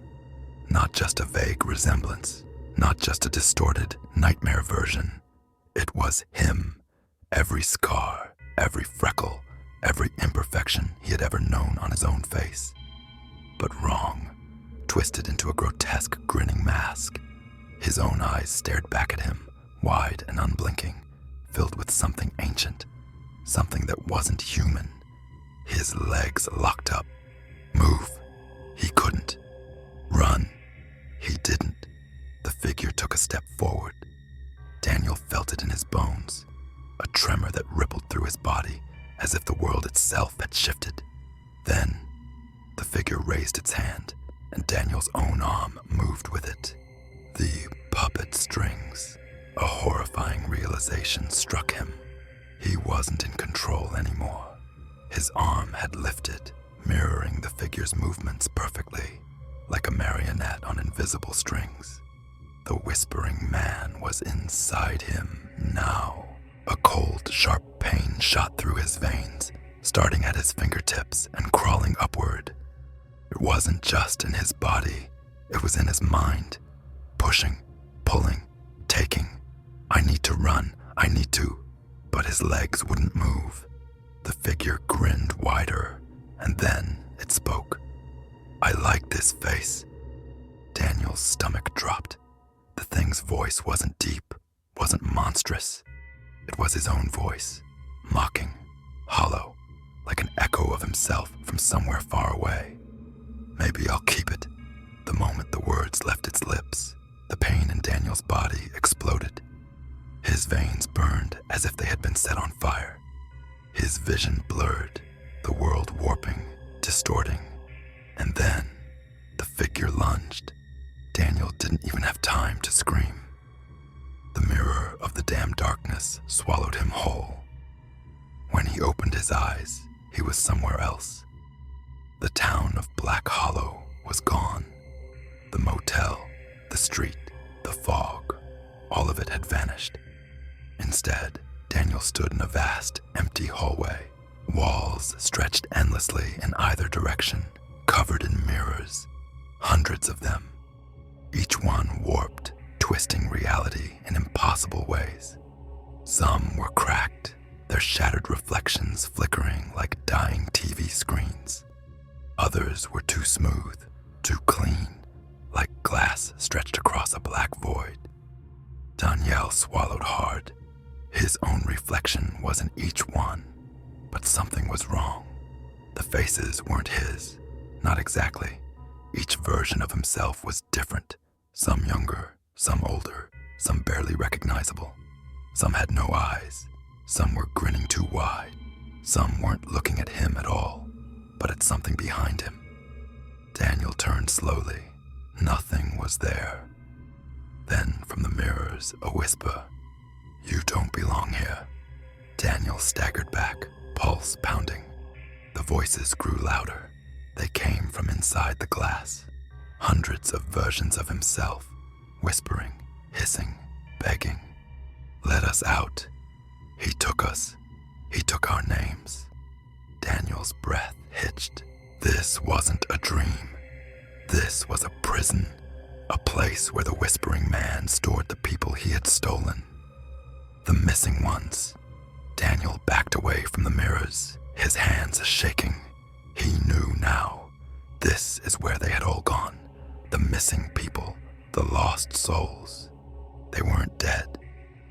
Not just a vague resemblance, not just a distorted, nightmare version. It was him. Every scar, every freckle, every imperfection he had ever known on his own face. But wrong, twisted into a grotesque, grinning mask. His own eyes stared back at him, wide and unblinking, filled with something ancient, something that wasn't human. His legs locked up. Move. He couldn't. Run. He didn't. The figure took a step forward. Daniel felt it in his bones, a tremor that rippled through his body as if the world itself had shifted. Then, the figure raised its hand, and Daniel's own arm moved with it. The puppet strings. A horrifying realization struck him. He wasn't in control anymore. His arm had lifted, mirroring the figure's movements perfectly, like a marionette on invisible strings. The whispering man was inside him now. A cold, sharp pain shot through his veins, starting at his fingertips and crawling upward. It wasn't just in his body, it was in his mind. Pushing, pulling, taking. I need to run, I need to. But his legs wouldn't move. The figure grinned wider, and then it spoke. "I like this face." Daniel's stomach dropped. The thing's voice wasn't deep, wasn't monstrous. It was his own voice, mocking, hollow, like an echo of himself from somewhere far away. Maybe I'll keep it. The moment the words left its lips, the pain in Daniel's body exploded. His veins burned as if they had been vision blurred, the world warping, distorting. And then, the figure lunged. Daniel didn't even have time to scream. The mirror of the damn darkness swallowed him whole. When he opened his eyes, he was somewhere else. The town of Black Hollow was gone. The motel, the street, the fog, all of it had vanished. Instead, Daniel stood in a vast, empty hallway. Walls stretched endlessly in either direction, covered in mirrors, hundreds of them, each one warped, twisting reality in impossible ways. Some were cracked, their shattered reflections flickering like dying TV screens. Others were too smooth, too clean, like glass stretched across a black void. Daniel swallowed hard. His own reflection was in each one, but something was wrong. The faces weren't his, not exactly. Each version of himself was different, some younger, some older, some barely recognizable. Some had no eyes, some were grinning too wide, some weren't looking at him at all, but at something behind him. Daniel turned slowly. Nothing was there. Then from the mirrors, a whisper, "You don't belong here." Daniel staggered back, pulse pounding. The voices grew louder. They came from inside the glass. Hundreds of versions of himself, whispering, hissing, begging. "Let us out." He took us. He took our names. Daniel's breath hitched. This wasn't a dream. This was a prison, a place where the whispering man stored the people he had stolen. The missing ones. Daniel backed away from the mirrors, his hands shaking. He knew now. This is where they had all gone. The missing people, the lost souls. They weren't dead.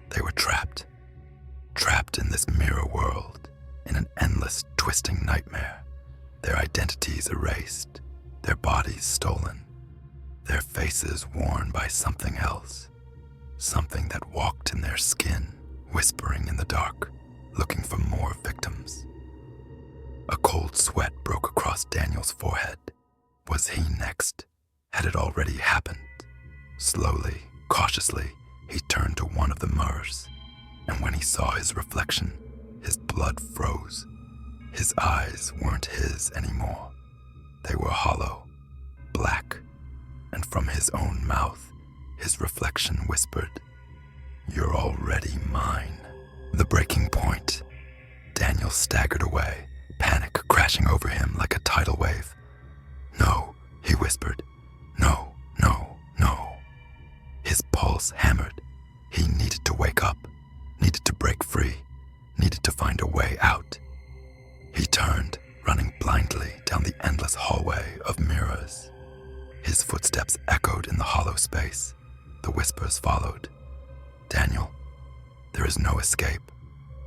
They were trapped. Trapped in this mirror world, in an endless, twisting nightmare. Their identities erased, their bodies stolen, their faces worn by something else. Something that walked in their skin, whispering in the dark, looking for more victims. A cold sweat broke across Daniel's forehead. Was he next? Had it already happened? Slowly, cautiously, he turned to one of the mirrors, and when he saw his reflection, his blood froze. His eyes weren't his anymore. They were hollow, black, and from his own mouth, his reflection whispered, "You're already mine." The breaking point. Daniel staggered away, panic crashing over him like a tidal wave. "No," he whispered. "No, no, no." His pulse hammered. He needed to wake up, needed to break free, needed to find a way out. He turned, running blindly down the endless hallway of mirrors. His footsteps echoed in the hollow space. The whispers followed. "Daniel, there is no escape.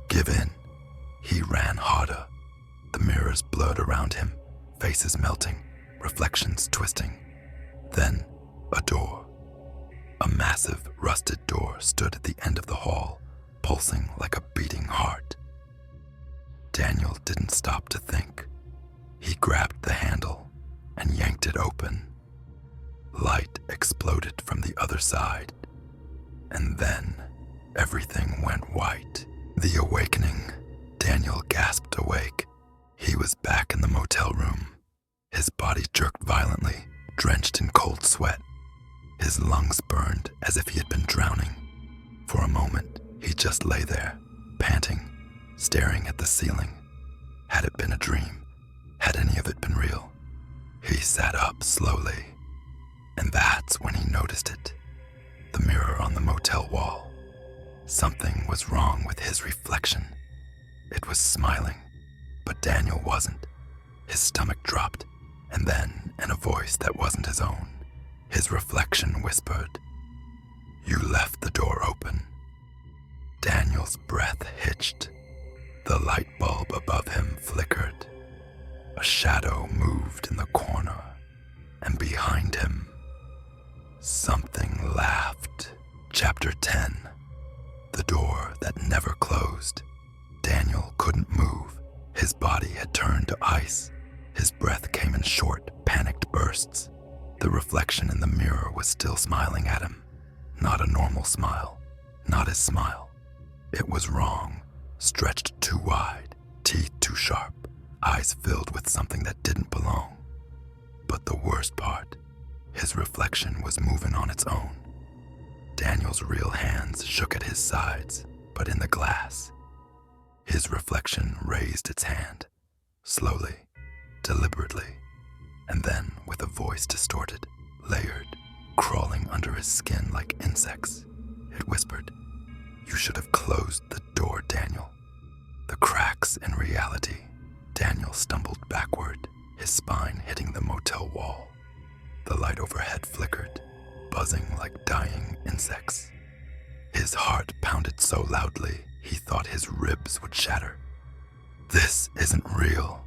Give in." He ran harder. The mirrors blurred around him, faces melting, reflections twisting. Then, a door. A massive, rusted door stood at the end of the hall, pulsing like a beating heart. Daniel didn't stop to think. He grabbed the handle and yanked it open. Light exploded from the other side, and then everything went white. The awakening. Daniel gasped awake. He was back in the motel room. His body jerked violently, drenched in cold sweat. His lungs burned as if he had been drowning. For a moment, he just lay there, panting, staring at the ceiling. Had it been a dream? Had any of it been real? He sat up slowly, and that's when he noticed it. The mirror on the motel wall. Something was wrong with his reflection. It was smiling, but Daniel wasn't. His stomach dropped, and then, in a voice that wasn't his own, his reflection whispered, "You left the door open." Daniel's breath hitched. The light bulb above him flickered. A shadow moved in the corner, and behind him, something laughed. Chapter 10. The door that never closed. Daniel couldn't move. The reflection in the mirror was still smiling at him. Not a normal smile, not his smile. It was wrong, stretched too wide, teeth too sharp, eyes filled with something that didn't belong. But the worst part, his reflection was moving on its own. Daniel's real hands shook at his sides, but in the glass, his reflection raised its hand, slowly, deliberately, and then with a voice distorted, layered, crawling under his skin like insects, it whispered, "You should have closed the door, Daniel." The cracks in reality. Daniel stumbled backward, his spine hitting the motel wall. The light overhead flickered, buzzing like dying insects. His heart pounded so loudly, he thought his ribs would shatter. This isn't real.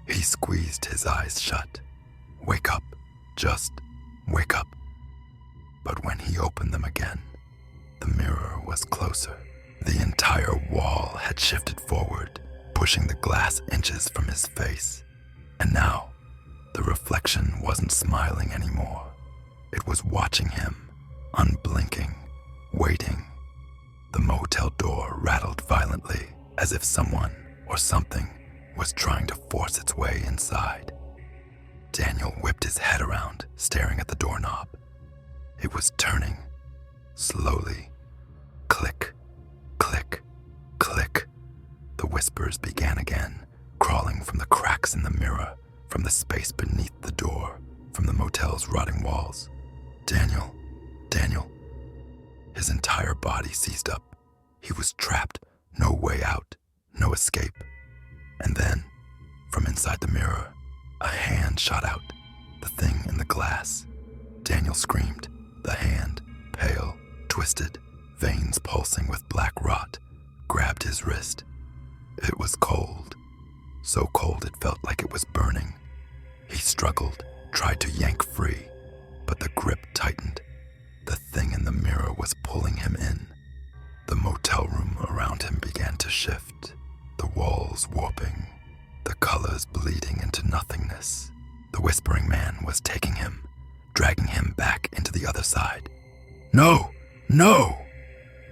He squeezed his eyes shut. Wake up, just wake up. But when he opened them again, the mirror was closer. The entire wall had shifted forward, pushing the glass inches from his face. And now, the reflection wasn't smiling anymore. It was watching him, unblinking, waiting. The motel door rattled violently, as if someone or something was trying to force its way inside. Daniel whipped his head around, staring at the doorknob. It was turning, slowly. Click, click, click. The whispers began again, crawling from the cracks in the mirror, from the space beneath the door, from the motel's rotting walls. Daniel, Daniel. His entire body seized up. He was trapped, no way out, no escape. And then, from inside the mirror, a hand shot out, the thing in the glass. Daniel screamed, the hand, pale, twisted, veins pulsing with black rot, grabbed his wrist. It was cold, so cold it felt like it was burning. He struggled, tried to yank free, but the grip tightened. The thing in the mirror was pulling him in. The motel room around him began to shift, the walls warping, the colors bleeding into nothingness. The whispering man was taking him, dragging him back into the other side. No! No!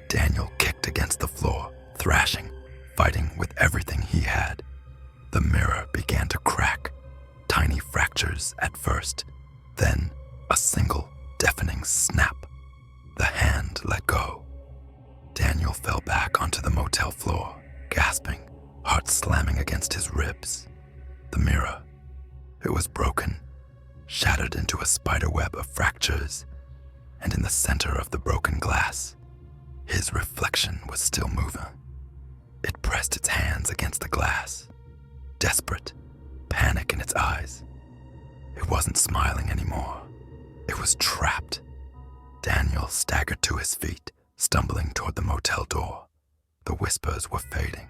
Daniel kicked against the floor, thrashing, fighting with everything he had. The mirror began to crack, tiny fractures at first, then a single deafening snap. The hand let go. Daniel fell back onto the motel floor, gasping, heart slamming against his ribs. The mirror, it was broken, shattered into a spiderweb of fractures, and in the center of the broken glass, his reflection was still moving. It pressed its hands against the glass, desperate, panic in its eyes. It wasn't smiling anymore. It was trapped. Daniel staggered to his feet, stumbling toward the motel door. The whispers were fading.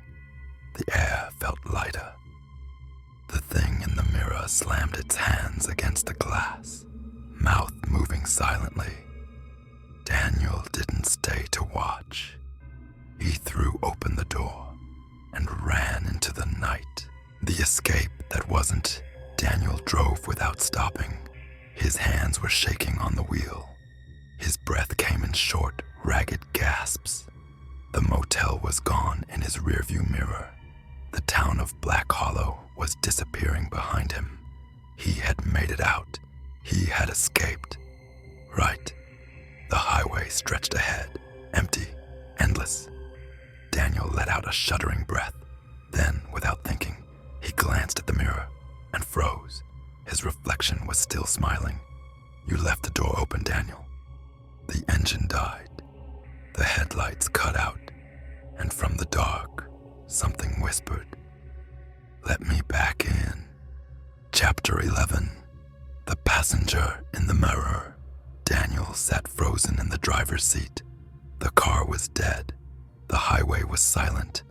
The air felt lighter. The thing in the mirror slammed its hands against the glass, mouth moving silently. Daniel didn't stay to watch. He threw open the door and ran into the night. The escape that wasn't. Daniel drove without stopping. His hands were shaking on the wheel. His breath came in short, ragged gasps. The motel was gone in his rearview mirror. The town of Black Hollow was disappearing behind him. He had made it out. He had escaped. Right. The highway stretched ahead, empty, endless. Daniel let out a shuddering breath. Then, without thinking, he glanced at the mirror and froze. His reflection was still smiling. You left the door open, Daniel. The engine died. The headlights cut out, and from the dark, something whispered, "Let me back in." Chapter 11. The Passenger in the Mirror. Daniel sat frozen in the driver's seat. The car was dead. The highway was silent.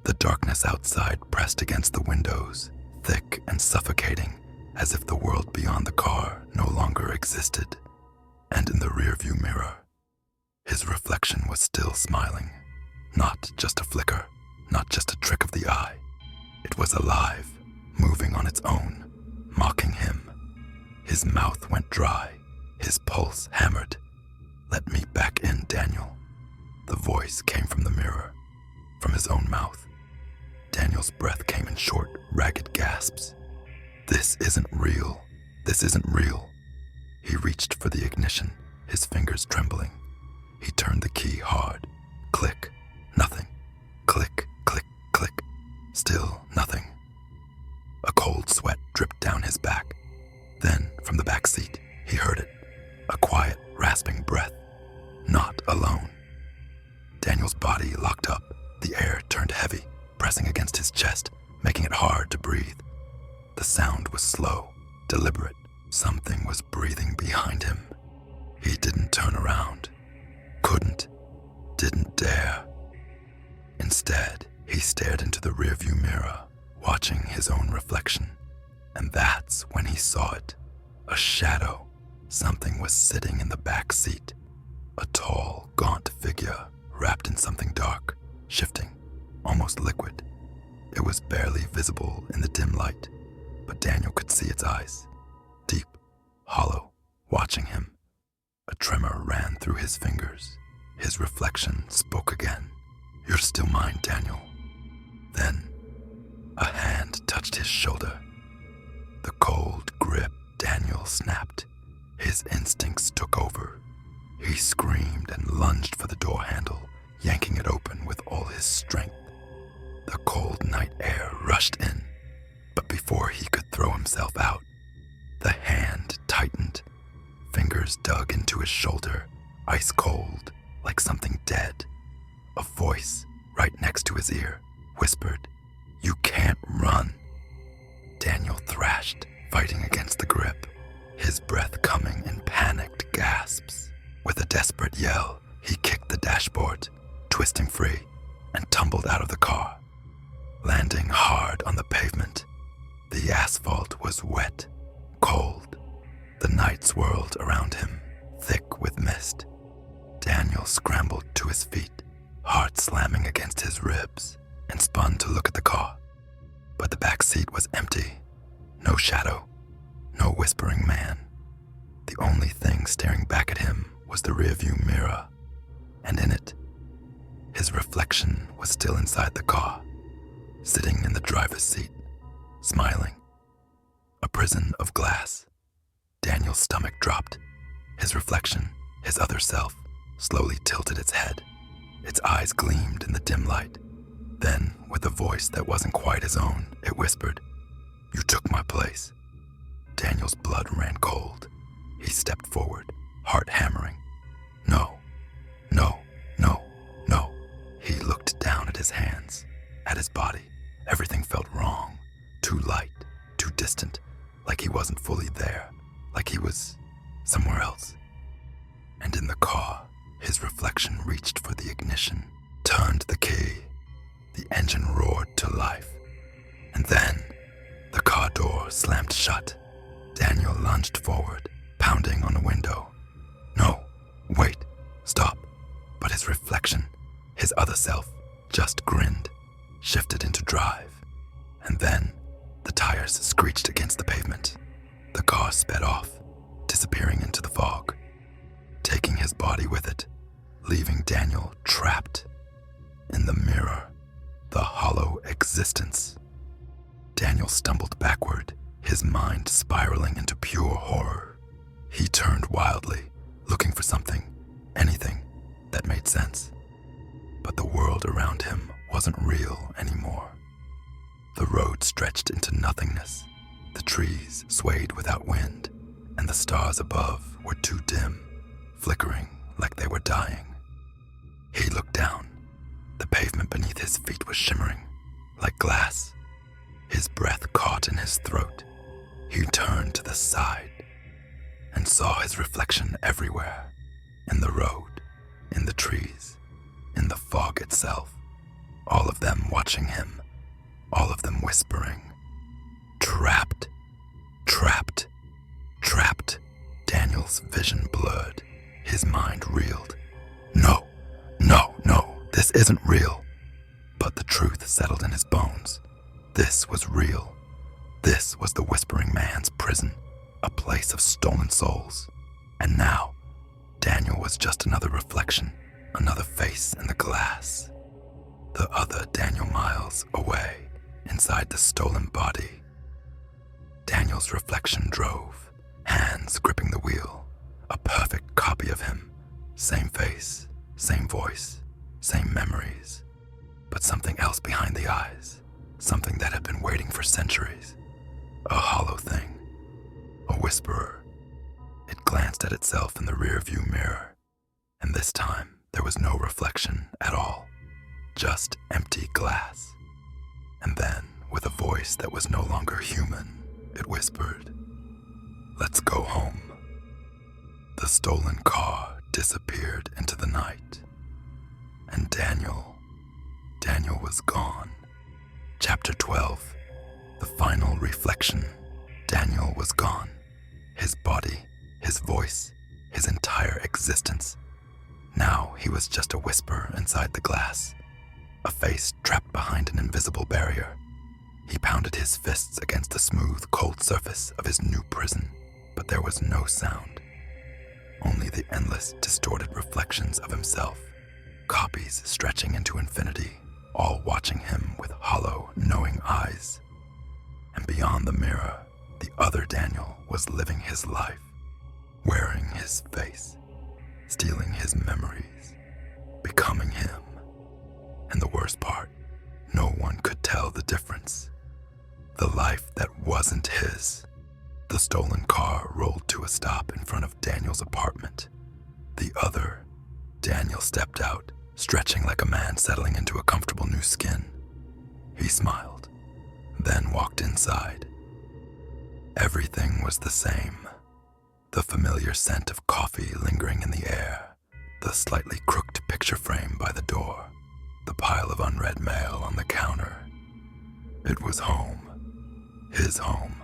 The darkness outside pressed against the windows, thick and suffocating, as if the world beyond the car no longer existed. And in the rearview mirror, his reflection was still smiling. Not just a flicker, not just a trick of the eye. It was alive, moving on its own, mocking him. His mouth went dry, his pulse hammered. "Let me back in, Daniel." The voice came from the mirror, from his own mouth. Daniel's breath came in short, ragged gasps. "This isn't real. This isn't real." He reached for the ignition, his fingers trembling. He turned the key hard. Click. Nothing. Click, click, click. Still nothing. A cold sweat dripped down his back. Then, from the back seat, he heard it. A quiet, rasping breath. Not alone. Daniel's body locked up. The air turned heavy, pressing against his chest, making it hard to breathe. The sound was slow, deliberate. Something was breathing behind him. He didn't turn around. Couldn't. Didn't dare. Instead, he stared into the rearview mirror, watching his own reflection. And that's when he saw it. A shadow. Something was sitting in the back seat. A tall, gaunt figure, wrapped in something dark, shifting, almost liquid. It was barely visible in the dim light, but Daniel could see its eyes. Deep, hollow, watching him. A tremor ran through his fingers. His reflection spoke again. "You're still mine, Daniel." Then, a hand touched his shoulder. The cold grip Daniel snapped. His instincts took over. He screamed and lunged for the door handle, yanking it open with all his strength. The cold night air rushed in, but before he could throw himself out, the hand tightened. Fingers dug into his shoulder, ice cold, like something dead. A voice, right next to his ear, whispered, "You can't run." Daniel thrashed, fighting against the grip, his breath coming in panicked gasps. With a desperate yell, he kicked the dashboard, twisting free, and tumbled out of the car, landing hard on the pavement. The asphalt was wet, cold. The night swirled around him, thick with mist. Daniel scrambled to his feet, heart slamming against his ribs, and spun to look at the car. But the back seat was empty. No shadow, no whispering man. The only thing staring back at him was the rearview mirror, and in it, his reflection was still inside the car, sitting in the driver's seat, smiling. A prison of glass. Daniel's stomach dropped. His reflection, his other self, slowly tilted its head. Its eyes gleamed in the dim light. Then, with a voice that wasn't quite his own, it whispered, "You took my place." Daniel's blood ran cold. He stepped forward, heart hammering. No, no, no, no. He looked down at his hands, at his body. Everything felt wrong, too light, too distant, like he wasn't fully there, like he was somewhere else. And in the car, his reflection reached for the ignition, turned the key. The engine roared to life. And then, the car door slammed shut. Daniel lunged forward, pounding on the window. No, wait, stop. But his reflection, his other self, just grinned, shifted into drive. And then, the tires screeched against the pavement. The car sped off, disappearing into the fog, taking his body with it, leaving Daniel trapped in the mirror, the hollow existence. Daniel stumbled backward, his mind spiraling into pure horror. He turned wildly, looking for something, anything, that made sense. But the world around him wasn't real anymore. The road stretched into nothingness. The trees swayed without wind, and the stars above were too dim, flickering like they were dying. He looked down. The pavement beneath his feet was shimmering, like glass. His breath caught in his throat. He turned to the side and saw his reflection everywhere, in the road, in the trees, in the fog itself, all of them watching him, all of them whispering, "Trapped, trapped, trapped." Daniel's vision blurred, his mind reeled. No, no, no, this isn't real. But the truth settled in his bones. This was real. This was the whispering man's prison, a place of stolen souls. And now, Daniel was just another reflection, another face in the glass. The other Daniel miles away, inside the stolen body. Daniel's reflection drove, hands gripping the wheel, a perfect copy of him. Same face, same voice, same memories, but something else behind the eyes, something that had been waiting for centuries. A hollow thing, a whisperer. It glanced at itself in the rearview mirror, and this time there was no reflection at all, just empty glass. And then, with a voice that was no longer human, it whispered, "Let's go home." The stolen car disappeared into the night, and Daniel was gone. Chapter 12, the final reflection. Daniel was gone. His body, his voice, his entire existence. Now he was just a whisper inside the glass, a face trapped behind an invisible barrier. He pounded his fists against the smooth, cold surface of his new prison, but there was no sound. Only the endless, distorted reflections of himself, copies stretching into infinity, all watching him with hollow, knowing eyes. And beyond the mirror, the other Daniel was living his life, wearing his face, stealing his memories, becoming him. And the worst part, no one could tell the difference. The life that wasn't his. The stolen car rolled to a stop in front of Daniel's apartment. The other, Daniel stepped out, stretching like a man settling into a comfortable new skin. He smiled, then walked inside. Everything was the same. The familiar scent of coffee lingering in the air, the slightly crooked picture frame by the door, the pile of unread mail on the counter. It was home. His home.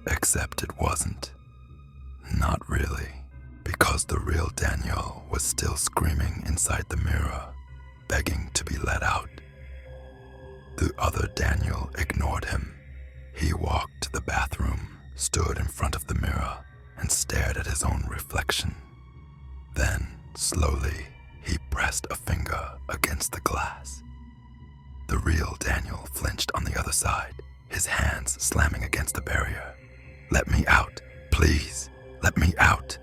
Except it wasn't. Not really, because the real Daniel was still screaming inside the mirror, begging to be let out. The other Daniel ignored him. He walked to the bathroom, stood in front of the mirror, and stared at his own reflection. Then, slowly, he pressed a finger against the glass. The real Daniel flinched on the other side, his hands slamming against the barrier. "Let me out, please, let me out."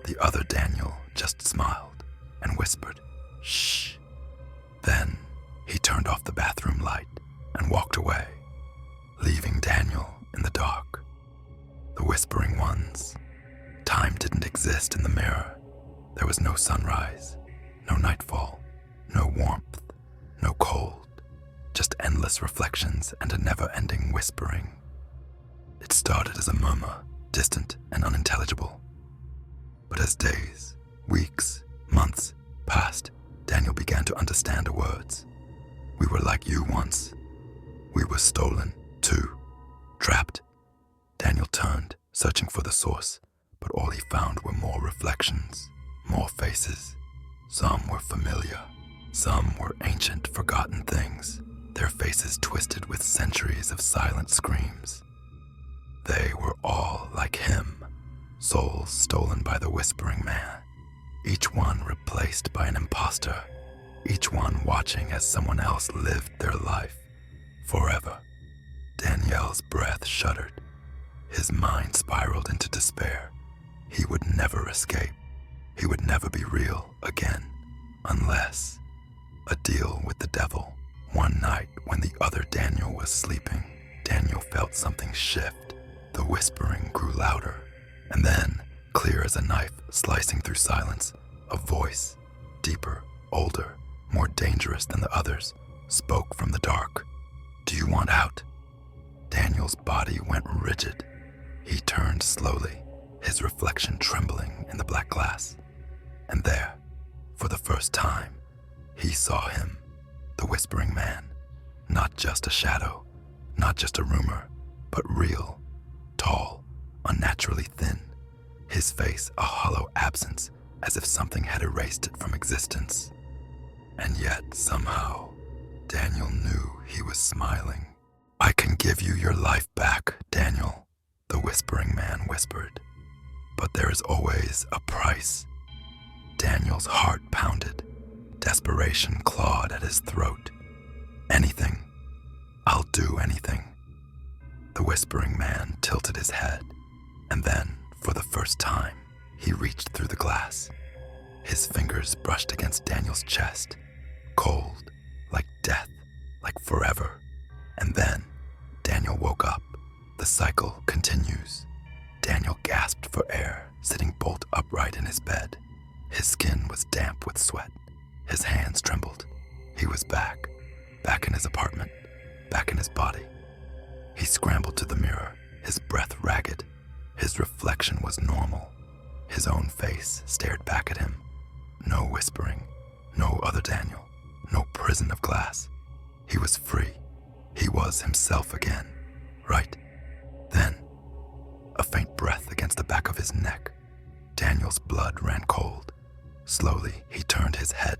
The other Daniel just smiled and whispered, "Shh." Then he turned off the bathroom light and walked away, leaving Daniel in the dark. The whispering ones. Time didn't exist in the mirror. There was no sunrise, no nightfall, no warmth, no cold. Just endless reflections and a never-ending whispering. It started as a murmur, distant and unintelligible. But as days, weeks, months passed, Daniel began to understand the words. "We were like you once. We were stolen, too. Trapped." Daniel turned, searching for the source, but all he found were more reflections, more faces. Some were familiar. Some were ancient, forgotten things, their faces twisted with centuries of silent screams. They were all like him, souls stolen by the whispering man, each one replaced by an imposter, each one watching as someone else lived their life forever. Daniel's breath shuddered. His mind spiraled into despair. He would never escape. He would never be real again, unless a deal with the devil. One night, when the other Daniel was sleeping, Daniel felt something shift. The whispering grew louder, and then, clear as a knife slicing through silence, a voice, deeper, older, more dangerous than the others, spoke from the dark. "Do you want out?" Daniel's body went rigid. He turned slowly, his reflection trembling in the black glass. And there, for the first time, he saw him. The whispering man, not just a shadow, not just a rumor, but real, tall, unnaturally thin, his face a hollow absence, as if something had erased it from existence. And yet, somehow, Daniel knew he was smiling. "I can give you your life back, Daniel. The whispering man whispered. But there is always a price. Daniel's heart pounded. Desperation clawed at his throat. Anything. I'll do anything. The whispering man tilted his head, and then, for the first time, he reached through the glass. His fingers brushed against Daniel's chest, cold, like death, like forever. And then, Daniel woke up. The cycle continues. Daniel gasped for air, sitting bolt upright in his bed. His skin was damp with sweat. His hands trembled. He was back in his apartment, back in his body. He scrambled to the mirror, his breath ragged. His reflection was normal. His own face stared back at him. No whispering, no other Daniel, no prison of glass. He was free. He was himself again, right? Then, a faint breath against the back of his neck. Daniel's blood ran cold. Slowly, he turned his head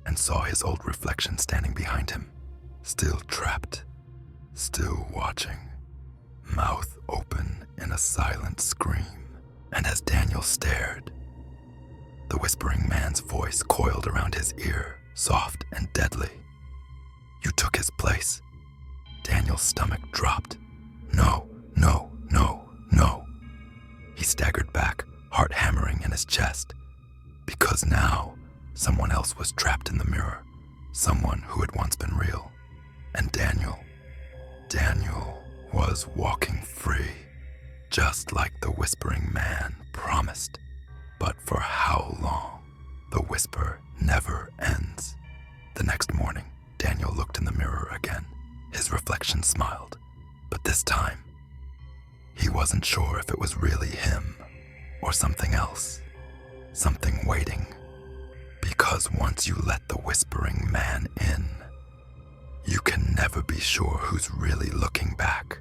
and saw his old reflection standing behind him, still trapped, still watching, mouth open in a silent scream. And as Daniel stared, the whispering man's voice coiled around his ear, soft and deadly. You took his place. Daniel's stomach dropped. No, no, no, no. He staggered back, heart hammering in his chest. Because now, someone else was trapped in the mirror. Someone who had once been real. And Daniel was walking free. Just like the whispering man promised. But for how long? The whisper never ends. The next morning, Daniel looked in the mirror again. His reflection smiled, but this time, he wasn't sure if it was really him or something else, something waiting. Because once you let the whispering man in, you can never be sure who's really looking back.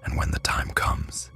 And when the time comes,